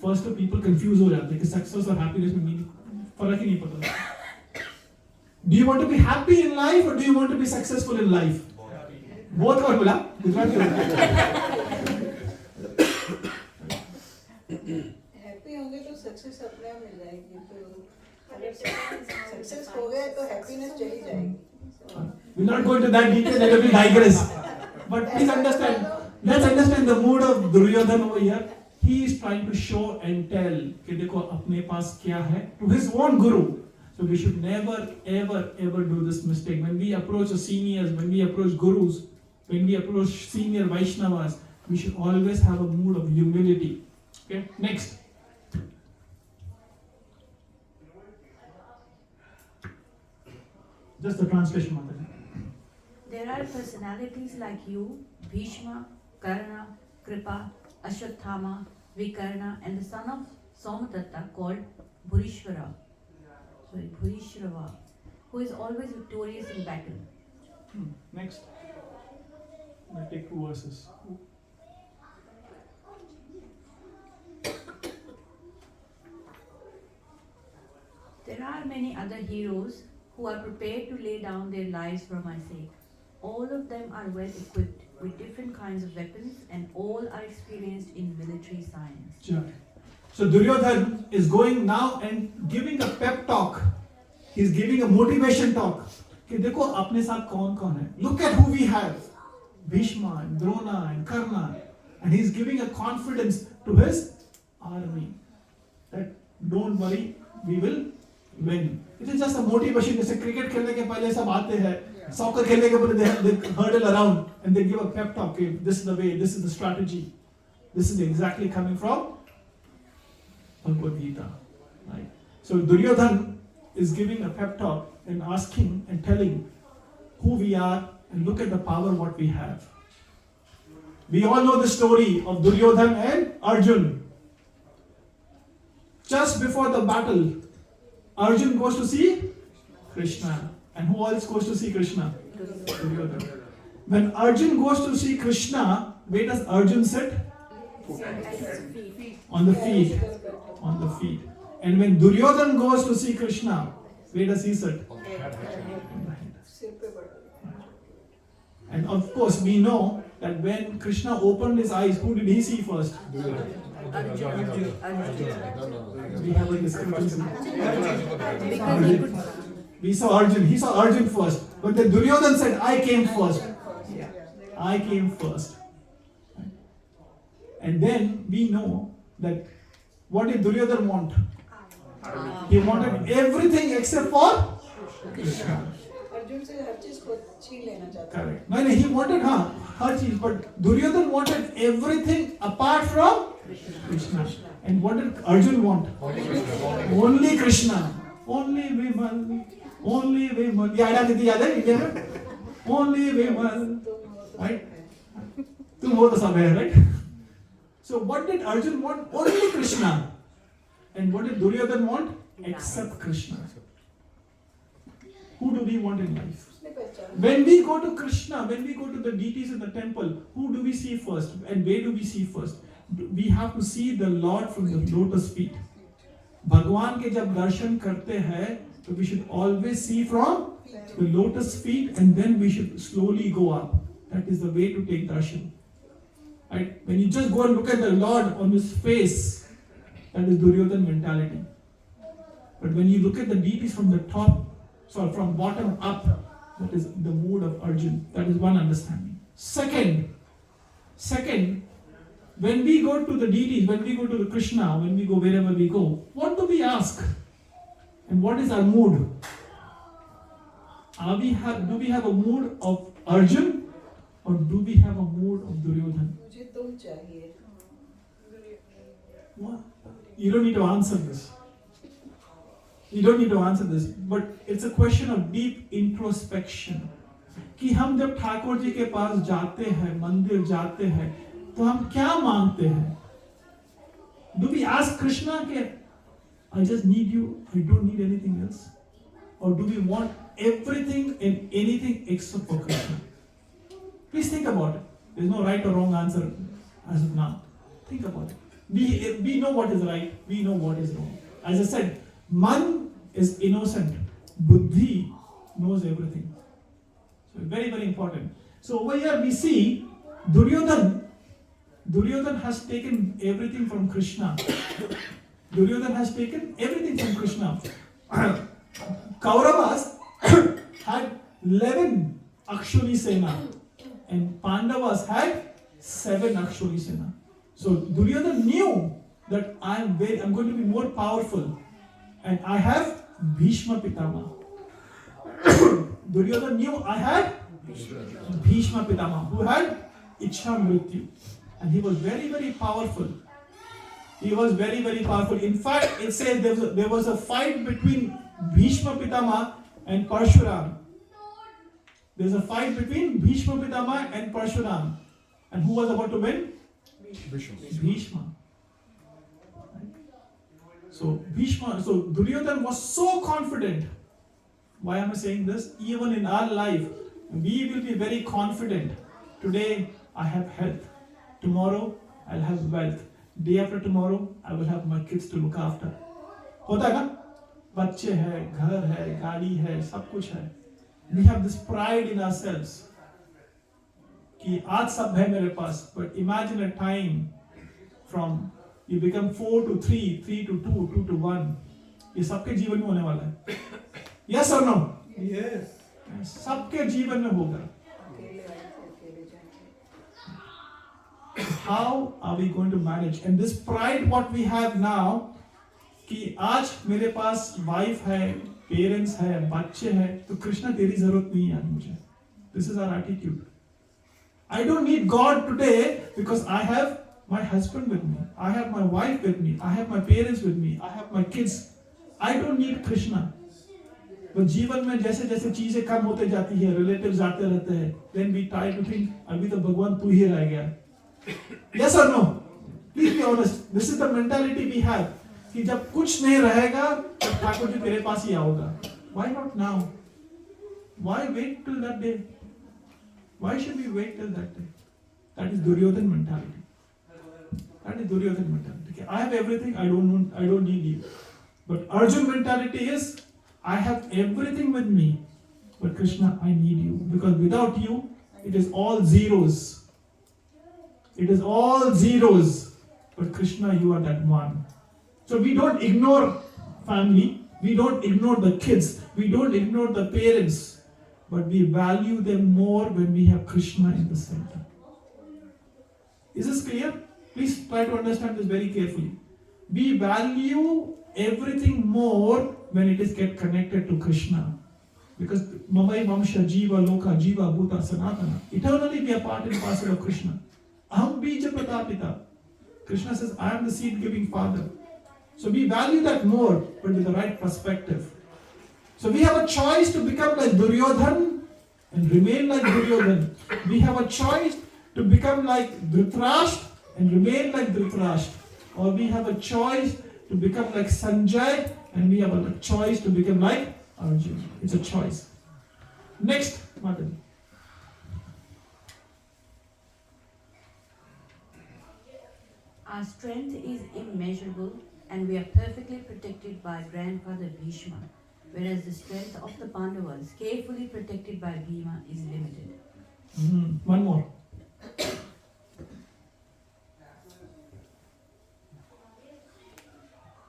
First of people confuse हो जाते हैं कि success और happiness में meaning फर्क ही नहीं पता. Do you want to be happy in life or do you want to be successful in life? Both कौन बोला? गुजराती हैप्पी होंगे तो सक्सेस अपने आप मिल जाएगी. तो अगर सक्सेस हो गए तो हैप्पीनेस चली जाएगी. We're not going to that detail, let me digress. But please understand, let's understand the mood of Duryodhana over here. He is trying to show and tell कि देखो अपने पास क्या है to his own guru. So we should never ever do this mistake. When we approach the seniors, when we approach gurus, when we approach senior Vaishnavas, we should always have a mood of humility. Okay, next. Just the translation, Mataji. There are personalities like you, Bhishma, Karna, Kripa, Ashwatthama, Vikarna, and the son of Somadatta called Bhurishwara, who is always victorious in battle. Next. We'll take 2 verses. There are many other heroes who are prepared to lay down their lives for my sake. All of them are well equipped with different kinds of weapons and all are experienced in military science. So Duryodhana is going now and giving a pep talk. He's giving a motivation talk. कि देखो अपने साथ कौन है. Look at who we have. Bhishma and Drona and Karna. And he's giving a confidence to his army. That don't worry, we will win. It is just a motivation. जैसे cricket खेलने के पहले सब आते हैं. Soccer खेलने के पहले they hurdle around and they give a pep talk. Okay, this is the way, this is the strategy. This is exactly coming from Bhagavad Gita. Right? So Duryodhana is giving a pep talk and asking and telling who we are and look at the power what we have. We all know the story of Duryodhana and Arjun. Just before the battle, Arjun goes to see Krishna. And who else goes to see Krishna? Duryodhana. When Arjun goes to see Krishna, where does Arjun sit? On the feet. On the feet. And when Duryodhana goes to see Krishna, where does he sit? On the head. And of course, we know that when Krishna opened his eyes, who did he see first? Arjun. We have a discrepancy. We saw Arjun. He saw Arjun first. But then Duryodhana said, I came first. I came first. And then we know that what did Duryodhana want? He wanted everything except for Krishna. Arjun से हर चीज को छीन लेना चाहता है. Correct. No, he wanted her cheese, but Duryodhana wanted everything apart from Krishna. And what did Arjun want? Only Krishna. Only Vimal. Only Vimal. ये आया कितनी याद है इंडिया में? Only Vimal. Right? तुम हो तो सब है, right? So what did Arjun want? Only Krishna. And what did Duryodhana want? Except Krishna. Who do we want in life? When we go to Krishna, when we go to the deities in the temple, who do we see first? And where do we see first? We have to see the Lord from the lotus feet. भगवान के जब दर्शन करते हैं, so we should always see from the lotus feet and then we should slowly go up. That is the way to take darshan. Right? When you just go and look at the Lord on his face, that is Duryodhana mentality. But when you look at the deities from the top, so from bottom up, that is the mood of Arjun. That is one understanding. Second, when we go to the deities, when we go to the Krishna, when we go wherever we go, what do we ask? And what is our mood? Do we have a mood of Arjun or do we have a mood of Duryodhana? मुझे तुम चाहिए. What? You don't need to answer this. You don't need to answer this, but it's a question of deep introspection. कि हम जब ठाकुर जी के पास जाते हैं, मंदिर जाते हैं, तो हम क्या मांगते हैं? Do we ask Krishna के I just need you, I don't need anything else? Or do we want everything and anything except for Krishna? Please think about it. There's no right or wrong answer as of now. Think about it. We know what is right, we know what is wrong. As I said, man is innocent, buddhi knows everything. So very, very important. So over here we see Duryodhan has taken everything from Krishna. Duryodhan has taken everything from Krishna. Kauravas had 11 Akshuni Sena and Pandavas had 7 Akshuni Sena. So Duryodhan knew that I'm going to be more powerful and I have Bhishma Pitama. Duryodhan knew I had Bhishma Pitama who had Ichha Mrityu and he was very, very powerful. He was very, very powerful. In fact, it says there was a fight between Bhishma Pitama and Parshuram. There's a fight between Bhishma Pitama and Parshuram. And who was about to win? Bhishma. So Duryodhan was so confident. Why am I saying this? Even in our life, we will be very confident. Today, I have health. Tomorrow, I'll have wealth. Day after tomorrow, I will have my kids to look after. होता है ना? बच्चे हैं, घर है, गाड़ी है, सब कुछ है. We have this pride in ourselves. कि आज सब है मेरे पास. But imagine a time from you become 4 to 3, 3 to 2, 2 to 1. ये सबके जीवन में होने वाला है. Yes or no? Yes. सबके जीवन में होगा. How are we going to manage? And this pride what we have now, कि आज मेरे पास wife है, parents है, बच्चे हैं, तो कृष्णा तेरी जरूरत नहीं है मुझे. This is our attitude. I don't need God today because I have my husband with me, I have my wife with me, I have my parents with me, I have my kids. I don't need Krishna. तो जीवन में जैसे जैसे चीजें कम होते जाती है, relatives आते रहते हैं, then we try to think अभी तो भगवान तू ही रह गया. Yes or no? Please be honest. This is the mentality we have. कि जब कुछ नहीं रहेगा, तब ठाकुर जी तेरे पास ही आओगा. Why not now? Why wait till that day? Why should we wait till that day? That is Duryodhan mentality. That is Duryodhan mentality. Okay, I have everything. I don't need you. But Arjun mentality is, I have everything with me, but Krishna, I need you because without you, it is all zeros. It is all zeros. But Krishna, you are that one. So we don't ignore family. We don't ignore the kids. We don't ignore the parents. But we value them more when we have Krishna in the center. Is this clear? Please try to understand this very carefully. We value everything more when it is get connected to Krishna. Because Mamai Vamsha Jiva Loka Jiva Bhuta Sanatana. Eternally we are part and parcel of Krishna. Aham Bija Pratapita. Krishna says, I am the seed-giving father. So we value that more, but with the right perspective. So we have a choice to become like Duryodhan and remain like Duryodhan. We have a choice to become like Dhritarashtra and remain like Dhritarashtra. Or we have a choice to become like Sanjay and we have a choice to become like Arjuna. It's a choice. Next, Madam. Our strength is immeasurable and we are perfectly protected by grandfather Bhishma, whereas the strength of the Pandavas, carefully protected by Bhima, is limited. One more.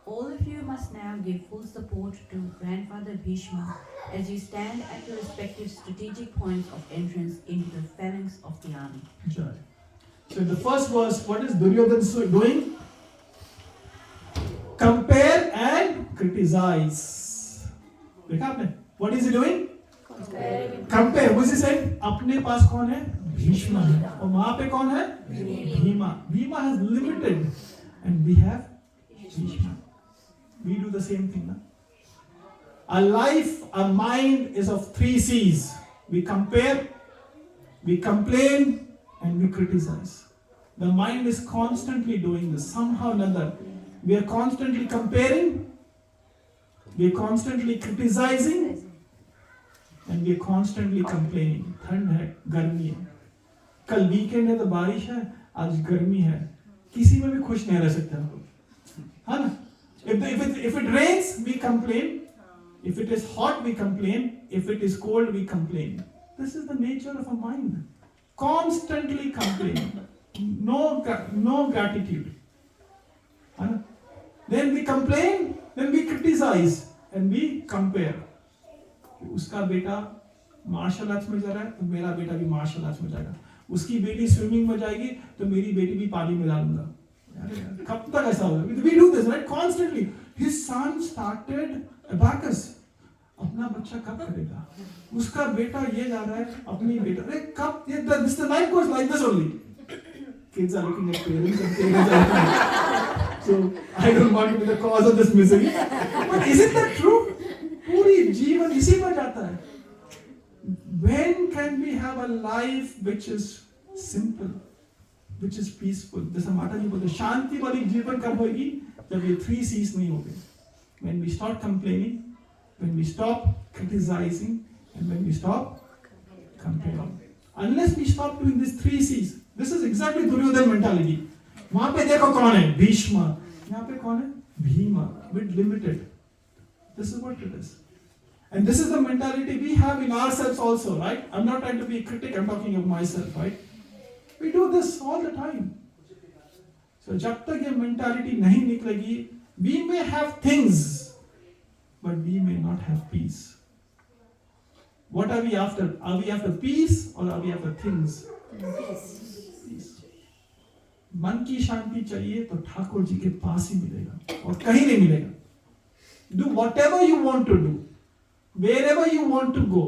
All of you must now give full support to grandfather Bhishma as you stand at your respective strategic points of entrance into the phalanx of the army. Jai. So in the first verse, what is Duryodhan doing? Compare and criticize. देखा आपने? What is he doing? Compare. Who is he saying? अपने पास कौन है? Bhishma है. और वहाँ पे कौन है? Bhima. Bhima has limited, and we have Bhishma. We do the same thing, na? Our life, our mind is of 3 C's. We compare, we complain, and we criticize. The mind is constantly doing this, somehow or another. We are constantly comparing, we are constantly criticizing, and we are constantly complaining. ठंड है, गर्मी है. कल weekend है तो बारिश है, आज गर्मी है. किसी में भी खुश नहीं रह सकते हम लोग, है ना? If it rains, we complain. If it is hot, we complain. If it is cold, we complain. This is the nature of a mind. Constantly complaining. No gratitude. Then we complain, then we criticize, and we compare. उसका बेटा martial arts में जा रहा है तो मेरा बेटा भी मार्शल आर्ट्स में जाएगा. उसकी बेटी स्विमिंग में जाएगी तो मेरी बेटी भी पानी में डालूंगा. कब तक ऐसा होगा? We do this, right? Constantly. His son started abacus. अपना बच्चा कब करेगा? उसका बेटा ये जा रहा है, अपनी बेटा अरे कब? This life goes like this only. Kids are looking at parents and parents are looking at. So I don't want to be the cause of this misery. But isn't that true? पूरी जीवन इसी पर जाता है. When can we have a life which is simple, which is peaceful? जैसा माता जी बोलते शांति वाली जीवन कब होगी? जब ये 3 C's नहीं होंगे. When we stop complaining, when we stop criticizing, and when we stop comparing. Unless we stop doing these 3 C's, this is exactly Duryodhan mentality. वहाँ पे देखो कौन है? भीष्म. यहाँ पे कौन है? Bhima. With limited. This is what it is. And this is the mentality we have in ourselves also, right? I'm not trying to be a critic, I'm talking of myself, right? We do this all the time. So जब तक ये mentality नहीं निकलेगी, we may have things, but we may not have peace. What are we after? Are we after peace or are we after things? Peace. मन की शांति चाहिए तो ठाकुर जी के पास ही मिलेगा और कहीं नहीं मिलेगा. Do whatever you want to do, wherever you want to go.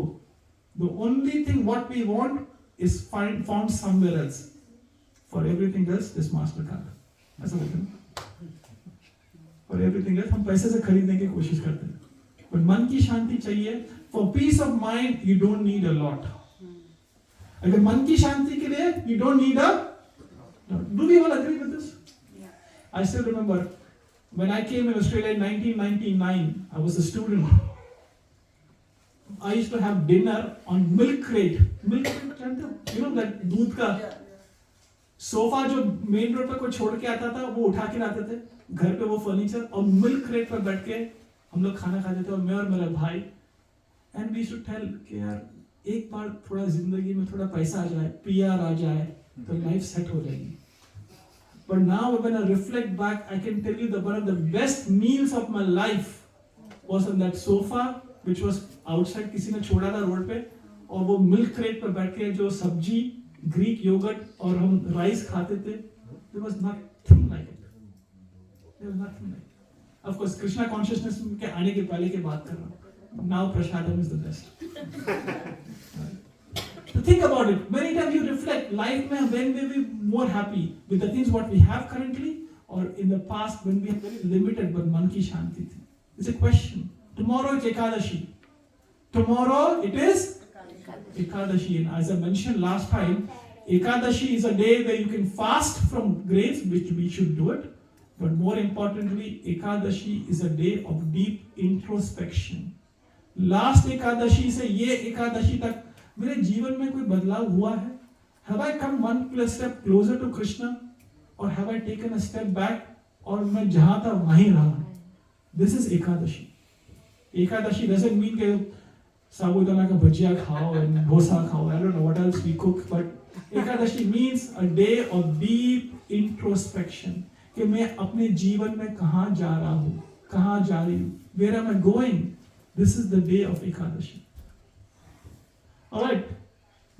The only thing what we want is found somewhere else. For everything else, this MasterCard. ऐसा बोलते हैं. For everything else, हम पैसे से खरीदने की कोशिश करते हैं. But मन की शांति चाहिए. For peace of mind, you don't need a lot. अगर मन की शांति के लिए, you don't need a lot. Do we all agree with this? Yeah. I still remember when I came in Australia in 1999, I was a student. I used to have dinner on milk crate. Milk crate जानते हो? You know that दूध का sofa जो main road पे कोई छोड़ के आता था, वो उठा के लाते थे घर पे, वो फर्नीचर, और मिल्क क्रेट पर बैठ के हम लोग खाना खाते थे, और मैं और मेरा भाई. एंड वी शुड टेल कि यार एक बार थोड़ा जिंदगी में थोड़ा पैसा आ जाए, पीआर आ जाए, तो लाइफ सेट हो जाएगी. But now when I reflect back, I can tell you that one of the best meals of my life was on that sofa, which was outside, किसी ने छोड़ा था रोड पे, और वो मिल्क क्रेट पर बैठ के जो सब्जी, ग्रीक योगर्ट और हम राइस खाते थे. There was nothing like it. There was nothing like it. Of course, Krishna consciousness के आने के पहले की बात कर रहा हूँ. Now prasadam is the best. So think about it. Many times you reflect, life में when we be more happy with the things what we have currently, or in the past when we have very limited but मन की शांति थी. It's a question. Tomorrow is Ekadashi. Tomorrow it is Ekadashi, and as I mentioned last time, Ekadashi is a day where you can fast from graves, which we should do it. But more importantly, Ekadashi is a day of deep introspection. Last Ekadashi से ये Ekadashi तक मेरे जीवन में कोई बदलाव हुआ है? Have I come one step closer to Krishna, or have I taken a step back, और मैं जहाँ था वहीं रहा? This is Ekadashi. Ekadashi doesn't mean कि साबूदाना का भजिया खाओ and डोसा खाओ. I don't know what else we cook, but Ekadashi means a day of deep introspection. कि मैं अपने जीवन में कहाँ जा रहा हूँ, कहाँ जा रही हूँ, where am I going? This is the day of Ekadashi. All right,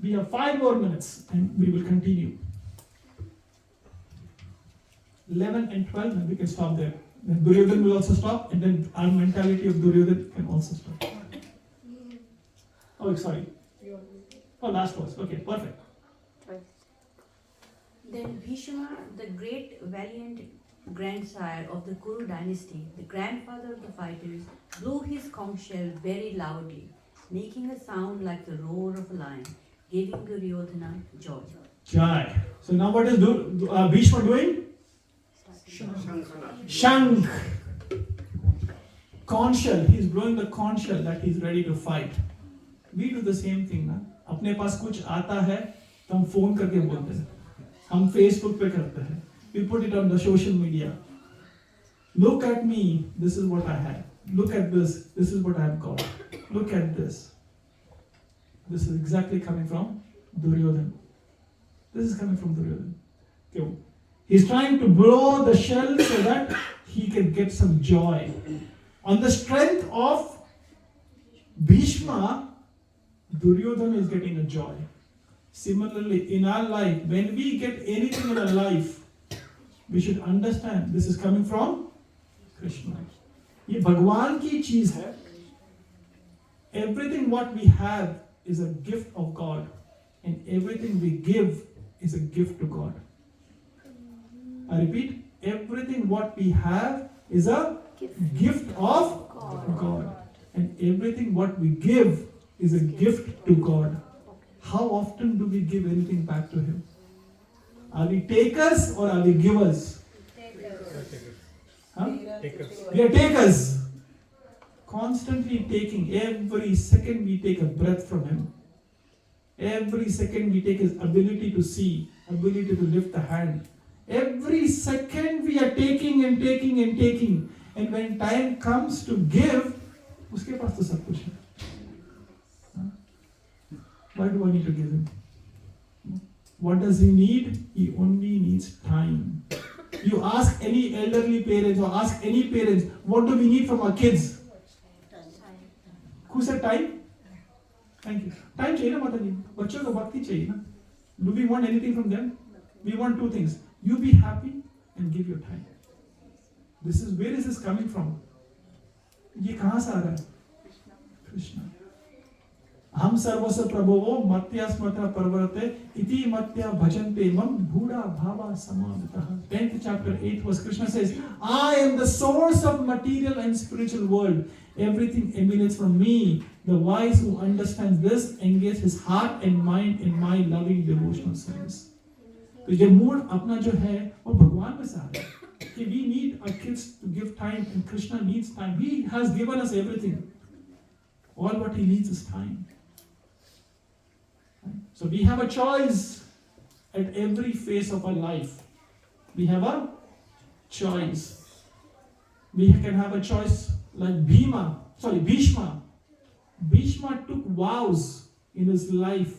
we have 5 more minutes and we will continue. 11 and 12, and we can stop there. Then Duryodhan will also stop, and then our mentality of Duryodhan can also stop. Oh, sorry. Oh, last verse. Okay, perfect. Then Bhishma, the great valiant grandsire of the Kuru dynasty, the grandfather of the fighters, blew his conch shell very loudly, making a sound like the roar of a lion, giving Duryodhana joy. Jai. So now what is Bhishma doing? Shank. Conch shell. He is blowing the conch shell that he is ready to fight. We do the same thing ना. अपने पास कुछ आता है तो हम phone करके बोलते हैं. हम Facebook पे करते हैं. We put it on the social media. Look at me. This is what I have. Look at this. This is what I have got. Look at this. This is exactly coming from Duryodhana. This is coming from Duryodhana. Okay. He's trying to blow the shell so that he can get some joy. On the strength of Bhishma, Duryodhana is getting a joy. Similarly, in our life, when we get anything in our life, we should understand this is coming from Krishna. ये भगवान की चीज है. Everything what we have is a gift of God, and everything we give is a gift to God. I repeat, everything what we have is a gift of God, and everything what we give is a gift to God. How often do we give anything back to Him? Are we takers or are we givers? Huh? We are takers. Constantly taking. Every second we take a breath from Him. Every second we take His ability to see, ability to lift the hand. Every second we are taking and taking and taking. And when time comes to give, उसके पास तो सब कुछ है. Why do I need to give Him? What does He need? He only needs time. You ask any elderly parents or ask any parents, what do we need from our kids? Who said time? Thank you. Time चाहिए ना माता जी. बच्चों को भक्ति चाहिए ना. Do we want anything from them? We want two things. You be happy and give your time. This is where is this coming from? ये कहाँ से आ रहा है? Krishna. हम सर्वस्व प्रभवो मत्या स्मृता परवर्ते इति मत्या भजन्ते मम भूड़ा भावा समावितः. 10th chapter 8th verse, Krishna says, I am the source of material and spiritual world. Everything emanates from me. The wise who understands this engage his heart and mind in my loving devotional service. तो ये mood अपना जो है वो भगवान में से आ रहा है कि we need our kids to give time, and Krishna needs time. He has given us everything. All what He needs is time. So we have a choice at every phase of our life. We have a choice. We can have a choice like Bhishma. Bhishma took vows in his life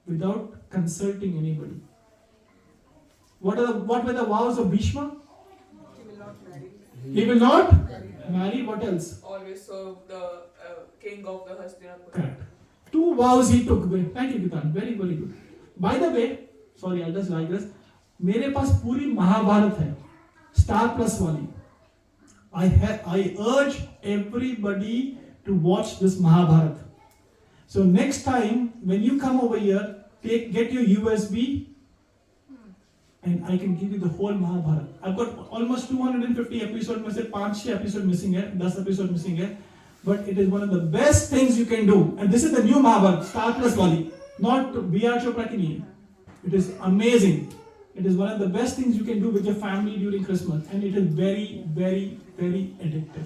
without consulting anybody. What were the vows of Bhishma? He will not marry. He will not marry. What else? Always serve the king of the Hastinapur. Correct. 2 vows he took. Thank you, Gitan. Very, very good. By the way, sorry, I'll just like this. मेरे पास पूरी महाभारत है, Star Plus वाली. I urge everybody to watch this Mahabharata. So next time when you come over here, get your USB, and I can give you the whole Mahabharata. I've got almost 250 episodes. में से 5-6 episodes missing है, 10 episodes missing है. But it is one of the best things you can do. And this is the new Mahabharata, Star Plus wali, not B.R. Chopra ki nahi. It is amazing. It is one of the best things you can do with your family during Christmas. And it is very, very, very addictive.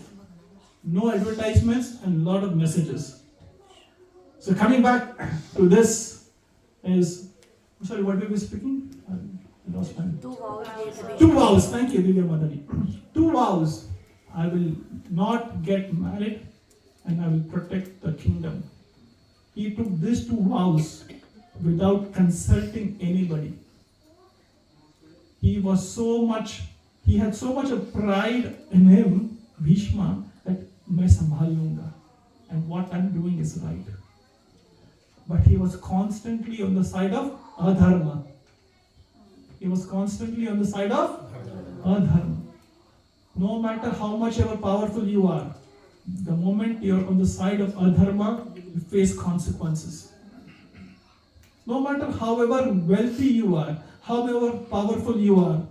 No advertisements and a lot of messages. So coming back to this is, I'm sorry, what were we speaking? I lost my... 2 vows. 2 vows. Thank you, Divya Madani. 2 vows. I will not get married and I will protect the kingdom. He took these 2 vows without consulting anybody. He had so much of pride in him, Bhishma, that मैं संभाल लूंगा, and what I'm doing is right. But he was constantly on the side of adharma. He was constantly on the side of adharma. No matter how much ever powerful you are, the moment you're on the side of adharma, you face consequences. No matter however wealthy you are, however powerful you are,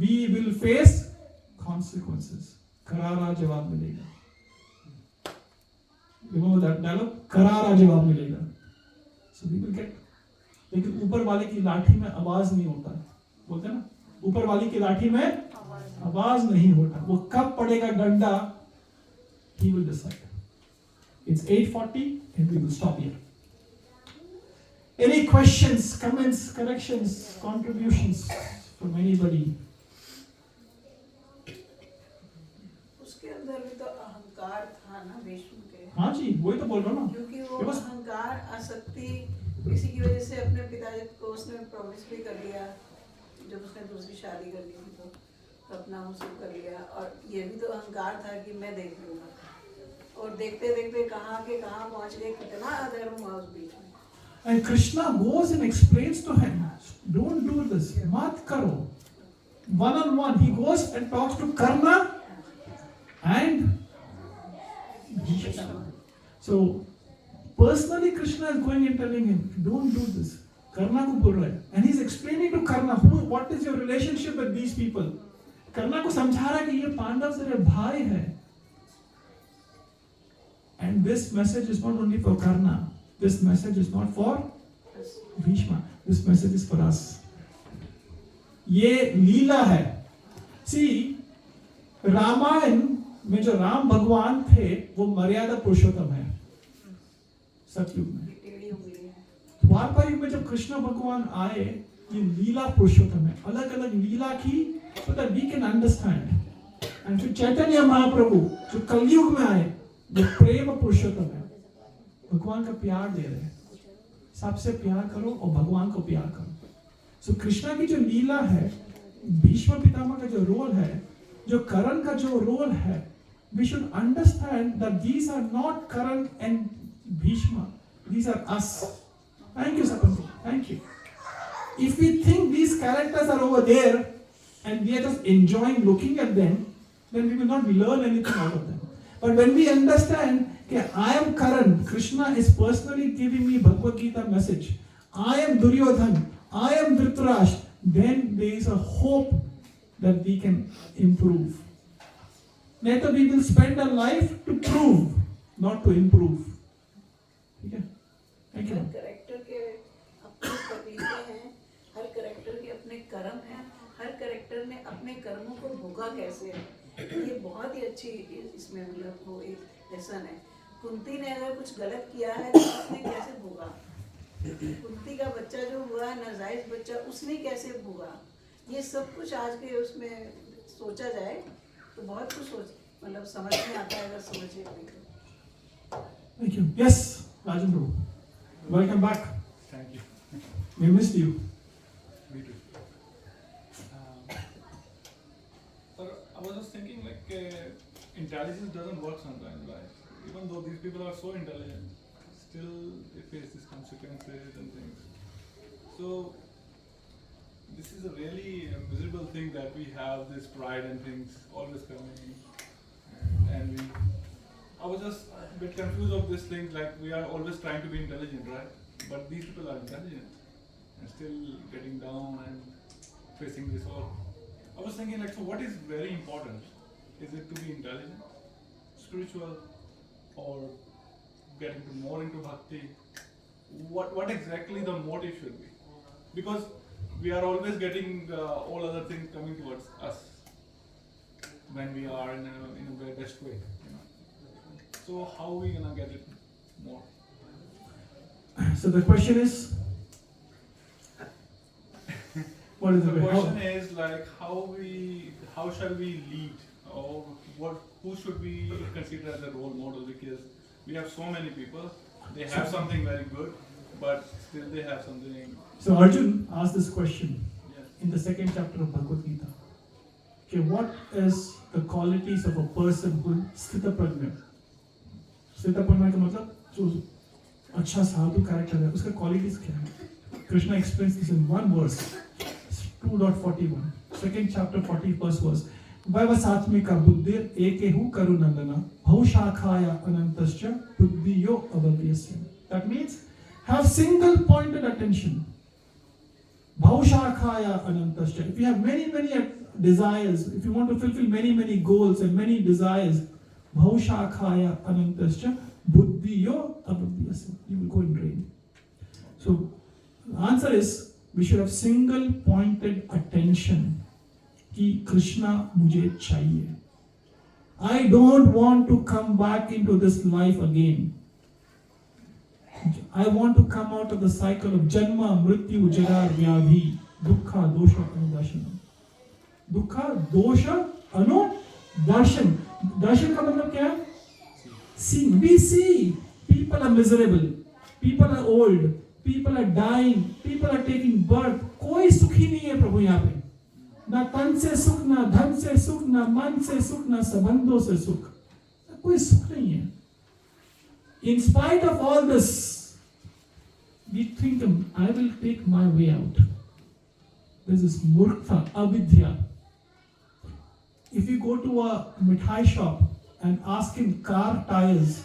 we will face consequences. Karara jawab milega. Remember that dialogue? Karara jawab milega. So we will get लेकिन ऊपर वाले की लाठी में आवाज नहीं होता, बोलते हैं ना, ऊपर वाली की लाठी में आवाज नहीं होता। वो कब पड़ेगा डंडा, he will decide. It's 8:40 and we will stop here. Any questions, comments, corrections, contributions from anybody? उसके अंदर भी तो अहंकार था ना भीष्म के। हाँ जी, वही तो बोल रहा हूँ ना, क्योंकि वो अहंकार, आसक्ति, इसी की वजह से अपने पिताजी को उसने प्रॉमिस भी कर लिया, जब उसने दूसरी शादी कर ली थी तो अपना वो सब कर लिया। और ये भी तो अहंकार था कि मैं देख लूंगा, और देखते देखते कहाँ के कहाँ पहुँच गए, कितना अधर्म हुआ उस बीच में। And Krishna goes and explains to him, don't do this, mat karo. One on one, he goes and talks to Karna and Bhishma. So personally Krishna is going and telling him, don't do this. Karna को बोल रहा है, and he's explaining to Karna, what is your relationship with these people. Karna को समझा रहा है कि ये पांडव तेरे भाई है. And this message is not only for Karna. This message is not for Bhishma. This message is for us. ये लीला है. See, रामायण में जो राम भगवान थे वो मर्यादा पुरुषोत्तम है सतयुग में. द्वापर युग में जब कृष्ण भगवान आए, ये लीला पुरुषोत्तम है. अलग अलग लीला की, so that we can understand. And फिर चैतन्य महाप्रभु जो कलयुग में आए, वो प्रेम पुरुषोत्तम है. भगवान का प्यार दे रहे हैं, सबसे प्यार करो और भगवान को प्यार करो. सो कृष्णा की जो लीला है, भीष्म पितामह का जो रोल है, जो करण का जो रोल है, we should understand that these are not Karan and Bhishma, these are us. Thank you, Sapanji. Thank you. If we think these characters are over there and we are just enjoying looking at them, then we will not learn anything out of them. But when we understand that I am Karan, Krishna is personally giving me Bhagavad Gita message, I am Duryodhan, I am Dhritarashtra, then there is a hope that we can improve. Later we will spend our life to prove, not to improve. Okay? Thank you. Her character के अपनी तकलीफें हैं, हर character के अपने कर्म हैं, हर character ने अपने कर्मों को भोगा कैसे है, ये बहुत ही अच्छी इसमें मतलब वो एक लेसन है. कुंती ने अगर कुछ गलत किया है तो उसने कैसे भोगा, कुंती का बच्चा जो हुआ नाजायज बच्चा, उसने कैसे भोगा, ये सब कुछ आज के उसमें सोचा जाए तो बहुत कुछ मतलब समझ में आता है अगर समझे कोई तो. Thank you. Yes, Rajendra. Welcome back. Thank you. We missed you. Me too. Sir, I was just thinking intelligence doesn't work sometimes, right? Even though these people are so intelligent, still they face these consequences and things. So this is a really miserable thing that we have this pride and things always coming, and I was just a bit confused of this thing, like we are always trying to be intelligent, right? But these people are intelligent and still getting down and facing this all. I was thinking so what is very important? Is it to be intelligent, spiritual, or getting more into bhakti? What exactly the motive should be? Because we are always getting all other things coming towards us when we are in a very best way. So how are we gonna get it more? So the question is, what is the question is how shall we lead, or who should we consider as a role model? Because we have so many people, they have something very good, but still they have something. So Arjun asked this question in the second chapter of Bhagavad Gita. Okay, what is the qualities of a person who is sthita prajna? Sthita prajna का मतलब जो अच्छा साधु character है, उसका qualities क्या है? Krishna explains this in one verse, 2.41, second chapter 41st verse. वैवसात्मिका बुद्धिर एकेहु करुनंदना भवशाखाया अनंतश्च बुद्धियो अभव्यस्य. That means have single pointed attention. Bhaushakaya anantascha. If you have many desires, if you want to fulfill many goals and many desires, Bhaushakaya anantascha buddhiyo abhavyasya. You will go in drain. So answer is we should have single pointed attention कि कृष्णा मुझे चाहिए. I don't want to come back into this life again. I want to come out of the cycle of janma, mrityu, jara, vyadhi, dukkha, dosha, anudarshanam. Dukkha, dosha, anudarshan. Darshan का मतलब क्या है? See, we see people are miserable, people are old, people are dying, people are taking birth. कोई सुखी नहीं है प्रभु यहाँ पे. ना तन से सुख, ना धन से सुख, ना मन से सुख, ना संबंधों से सुख. कोई सुख नहीं है. In spite of all this, we think I will take my way out. This is murkha, avidya. If you go to a mithai shop and ask him car tires,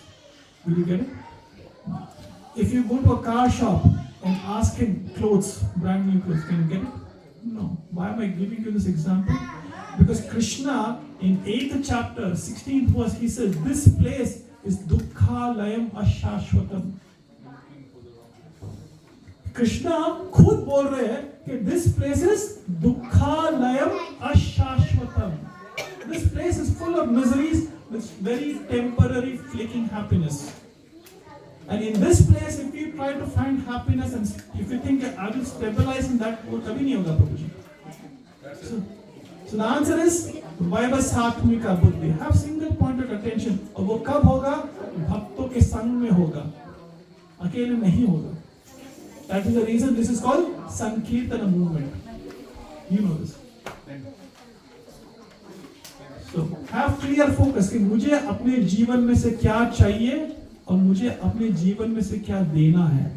will you get it? If you go to a car shop and ask him clothes, brand new clothes, can you get it? No. Why am I giving you this example? Because Krishna in 8th chapter, 16th verse, he says, this place is dukkha layam ashashvatam. Krishna खुद बोल रहे हैं कि this place is dukkha layam ashashvatam. This place is full of miseries with very temporary fleeting happiness. And in this place, if you try to find happiness and if you think I will stabilize in that, वो कभी नहीं होगा प्रभु जी. So the answer is vaivasatmika buddhi. Have single pointed attention. और वो कब होगा? भक्तों के संग में होगा. अकेले नहीं होगा. That is the reason this is called Sankirtana movement. You know this. So have clear focus कि मुझे अपने जीवन में से क्या चाहिए और मुझे अपने जीवन में से क्या देना है.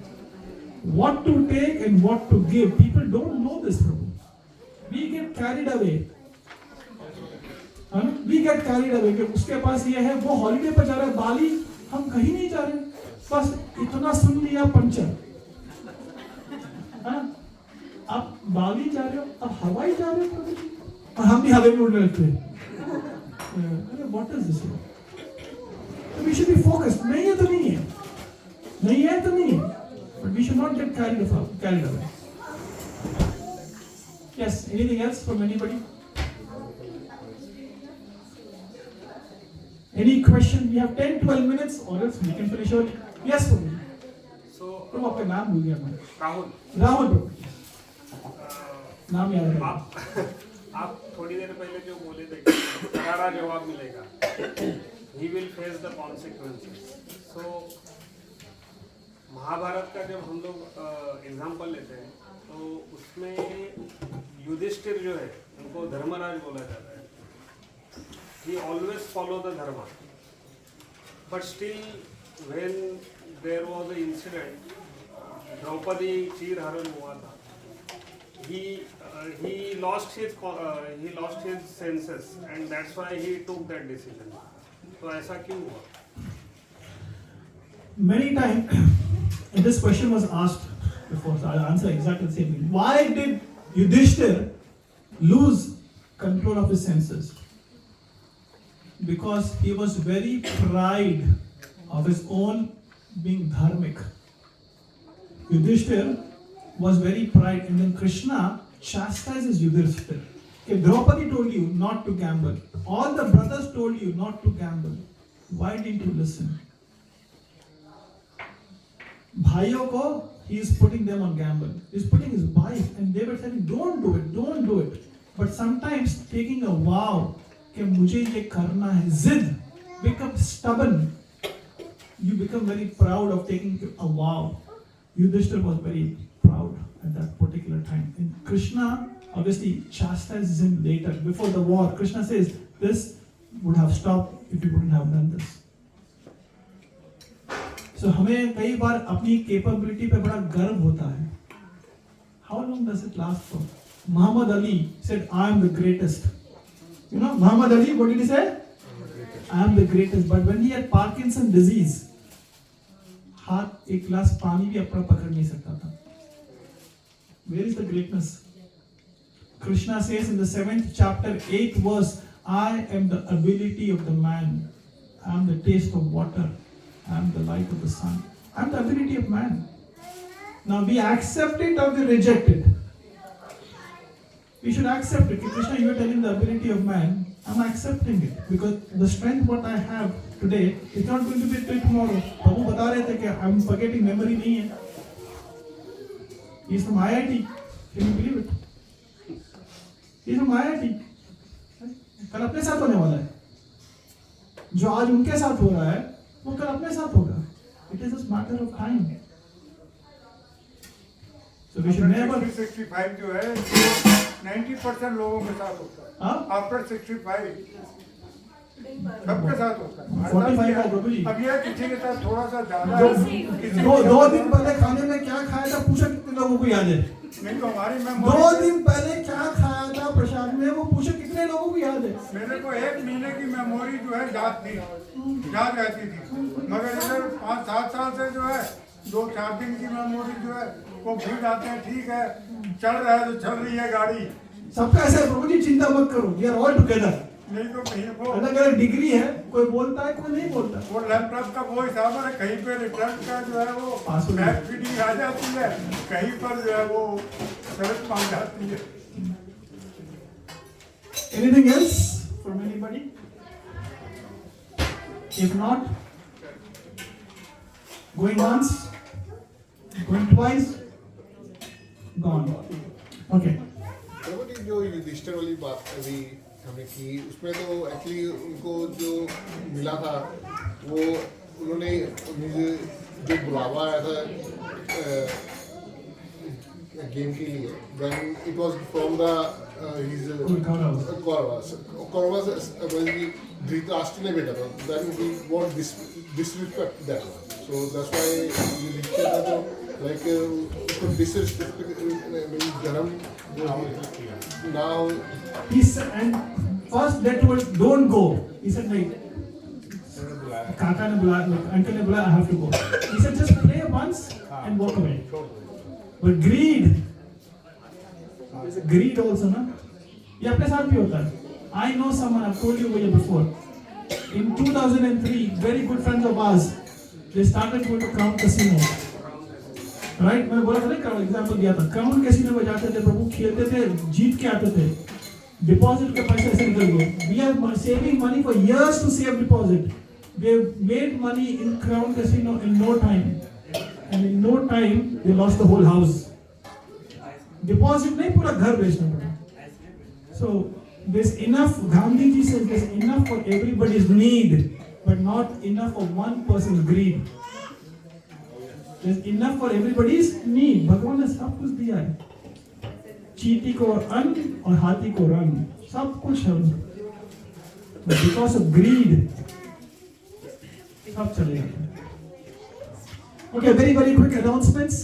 What to take and what to give. People don't know this, Prabhu. We get carried away. We get carried away कि उसके पास ये है, वो हॉलीडे पर जा रहा है बाली, हम कहीं नहीं जा रहे, बस इतना सुन लिया पंचर. आप बाली जा रहे हो, अब हवाई जा रहे हो और हम भी हवा में उड़ रहे थे. What is this? We should be focused. नहीं है तो नहीं है, नहीं है तो नहीं है. But we should not get carried away. Yes. Anything else from anybody? Any question? We have 10-12 minutes, or else we can finish early. Yes, Prabhu. So, Prabhu, आपका नाम भूल गया मैं. राहुल Prabhu. नाम याद है. आप थोड़ी देर पहले जो बोले थे कि करारा जवाब मिलेगा. He will face the consequences. So, Mahabharat का जब हम लोग एग्जाम्पल लेते हैं तो उसमें युधिष्ठिर जो है उनको धर्मराज बोला जाता है. He always follow the dharma. But still, when there was an incident, Draupadi चीर हरण हुआ था. He lost his senses, and that's why he took that decision. तो ऐसा क्यों हुआ? Many times, and this question was asked before, so I'll answer exactly the same thing. Why did Yudhishthir lose control of his senses? Because he was very proud of his own being dharmic. Yudhishthir was very proud, and then Krishna chastises Yudhishthir. Okay, Draupadi told you not to gamble. All the brothers told you not to gamble. Why didn't you listen? Bhaiyo ko, he is putting them on gamble. He is putting his wife, and they were saying, don't do it. But sometimes taking a vow, कि मुझे ये करना है, zid, become stubborn. You become very proud of taking a vow. Yudhishthira was very proud at that particular time. And Krishna obviously chastises him later. Before the war, Krishna says, this would have stopped if you wouldn't have done this. So हमें कई बार अपनी capability पे बड़ा गर्व होता है. How long does it last for? Muhammad Ali said, I am the greatest. You know, Muhammad Ali, what did he say? I am the greatest. But when he had Parkinson's disease, हाथ एक गिलास पानी भी अपना पकड़ नहीं सकता था. Where is the greatness? Krishna says in the 7th chapter, 8th verse, I am the ability of the man. I am the taste of water. I am the light of the sun. I am the ability of man. Now we accept it or we reject it. We should accept it. Krishna, you are telling the ability of man. I'm accepting it because the strength what I have today is not going to be till tomorrow. Prabhu बता रहे थे कि I'm forgetting memory नहीं है. He's from IIT. Can you believe it? He's from IIT. कल अपने साथ होने वाला है. जो आज उनके साथ हो रहा है, वो कल अपने साथ होगा. It is a matter of time. So we should never. 65 जो है 90% लोगों के साथ होता है. After 65 सबके साथ होता है. 45 का प्रभु जी. अब ये किसी के साथ थोड़ा सा ज्यादा. दो दिन पहले खाने में क्या खाया था पूछा कितने लोगों को याद है? नहीं तो हमारी मेमोरी. 2 दिन पहले क्या खाया था प्रसाद में वो पूछो कितने लोगों को याद है? मेरे को 1 महीने की मेमोरी जो है याद रहती थी. मगर इधर 5-7 साल से जो है 2-4 दिन की मेमोरी जो है वो भूल जाते हैं. ठीक है चल रहा है तो चल रही है गाड़ी. सबका ऐसा है प्रभु जी, चिंता मत करो. We are all together. नहीं तो कहीं वो अलग अलग डिग्री है, कोई बोलता है कोई नहीं बोलता. वो लैपटॉप का वो हिसाब है, कहीं पे रिटर्न का जो है वो बैक फीडिंग आ जाती है, कहीं पर जो है वो शर्त मांग जाती है. Anything else from anybody? If not, going once, going twice, gone. Okay. जो युधिष्ठिर वाली बात अभी हमने की उसमें तो एक्चुअली उनको जो मिला था वो उन्होंने मुझे जो बुलावा आया था गेम के लिए when it was from the his Kauravas Dhritarashtra ने भेजा था. Then we won't disrespect that one. So that's why Yudhishthir था तो like उसको disrespect धर्म now he said, and first that was don't go. He said नहीं. काका ने बुलाया, अंकल ने बुलाया, I have to go. He said just play once and walk away. But greed, there's a greed also, ना? ये अपने साथ भी होता है. I know someone, I've told you before. In 2003, very good friends of ours, they started going to Crown Casino. Right? मैंने बोला था ना, Crown example दिया था. Crown Casino में जाते थे, प्रभु खेलते थे, जीत के आते थे. Deposit के पैसे ऐसे निकल गए. We are saving money for years to save deposit. They made money in Crown Casino in no time. And in no time, they lost the whole house. Deposit नहीं पूरा घर बेचना पड़ा. So there's enough. Gandhi ji says there's enough for everybody's need, but not enough for one person's greed. There's enough for everybody's need. भगवान ने सब कुछ दिया है. चींटी को अन्न और हाथी को रंग, सब कुछ है. But because of greed, सब चले जाते हैं. Okay, very quick announcements.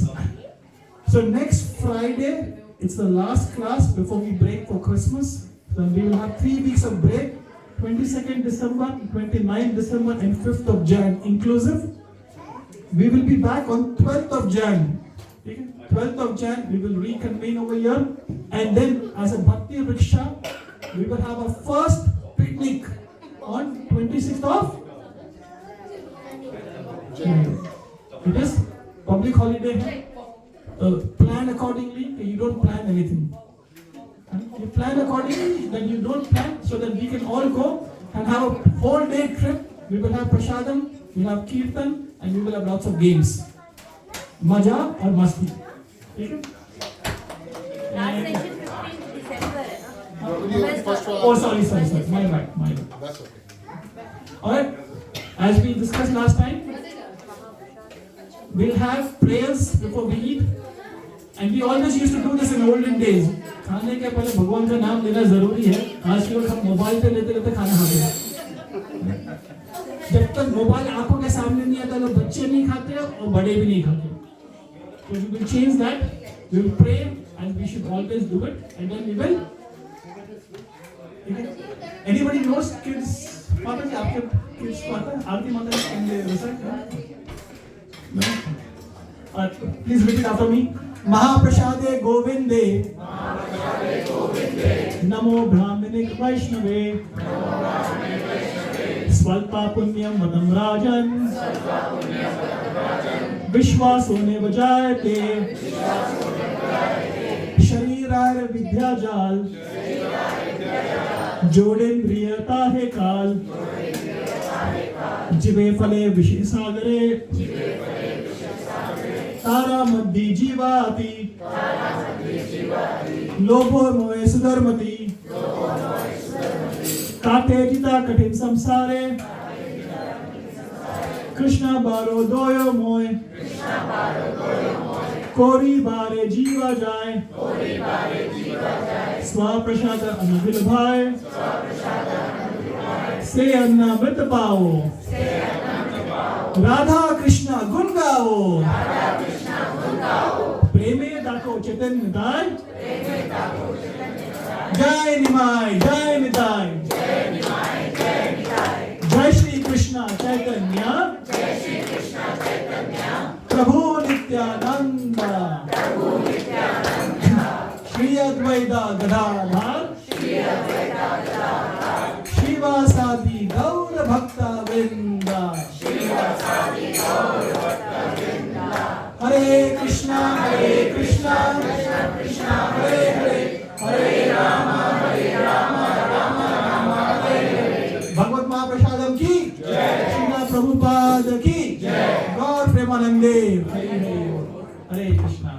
So next Friday, it's the last class before we break for Christmas. Then we will have 3 weeks of break, 22nd December, 29th December and 5th of Jan inclusive. We will be back on 12th of Jan. 12th of Jan, we will reconvene over here. And then as a Bhakti Vriksha, we will have our first picnic on 26th of Jan. It is public holiday. Plan accordingly. You don't plan anything. You plan accordingly, then you don't plan, so that we can all go and have a whole day trip. We will have prasadam, we will have kirtan, and we will have lots of games. Maja or masti. Okay? Last session 15th December. Oh, sorry. My bad. That's okay. Alright. As we discussed last time, we'll have prayers before we eat. And we always used to do this in olden days. खाने के पहले भगवान का नाम लेना जरूरी है. आजकल हम मोबाइल पे लेते खाना खाते हैं. जब तक मोबाइल आंखों के सामने नहीं आता तो बच्चे नहीं खाते और बड़े भी नहीं खाते. So we will change that. We will pray and we should always do it. And then we will. Anybody knows kids? माता जी आपके kids माता आरती माता can they recite? No. Please repeat after me. महाप्रसादे गोविंदे नमो ब्राह्मणिक वैष्णवे स्वल्पा पुण्यम मदम राजन विश्वासोने बजायते शरीरार विद्या जाल जोडेन्द्रियता हे काल जिवे फले विषयसागरे तारा मध्य जीवाति लोभो मोहे सुधर्मति काटे जिता कठिन संसारे कृष्णा बारो दोयो मोय कोरी बारे जीवा जाए स्वाप्रसाद अनुबिल भाई से अन्नामृत पाओ राधा कृष्णा गुण गाओ प्रेमे दाको चैतन्य दाय जय निमाय जय निताय जय श्री कृष्णा चैतन्य प्रभु नित्यानंद श्री अद्वैता गदाधर श्रीवासादि गौर भक्ता वृंद हरे कृष्णा कृष्णा कृष्णा हरे हरे हरे राम राम राम हरे हरे। भगवत महाप्रसादम की श्रीला प्रभुपाद की गौर प्रेमानंदे हरे हरे हरे कृष्णा।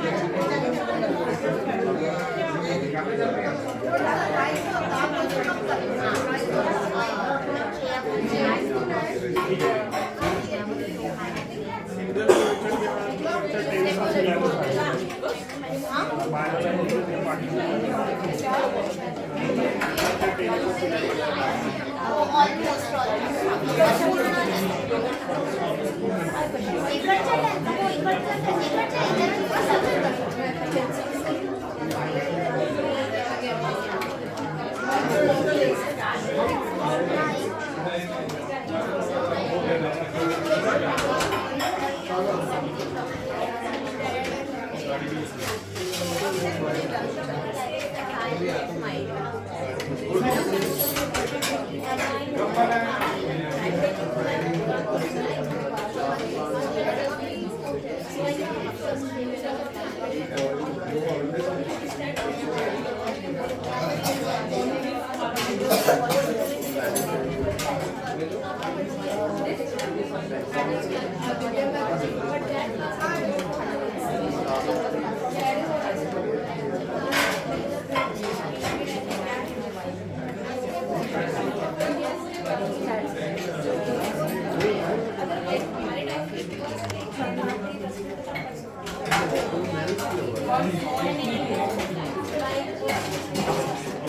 Thank you.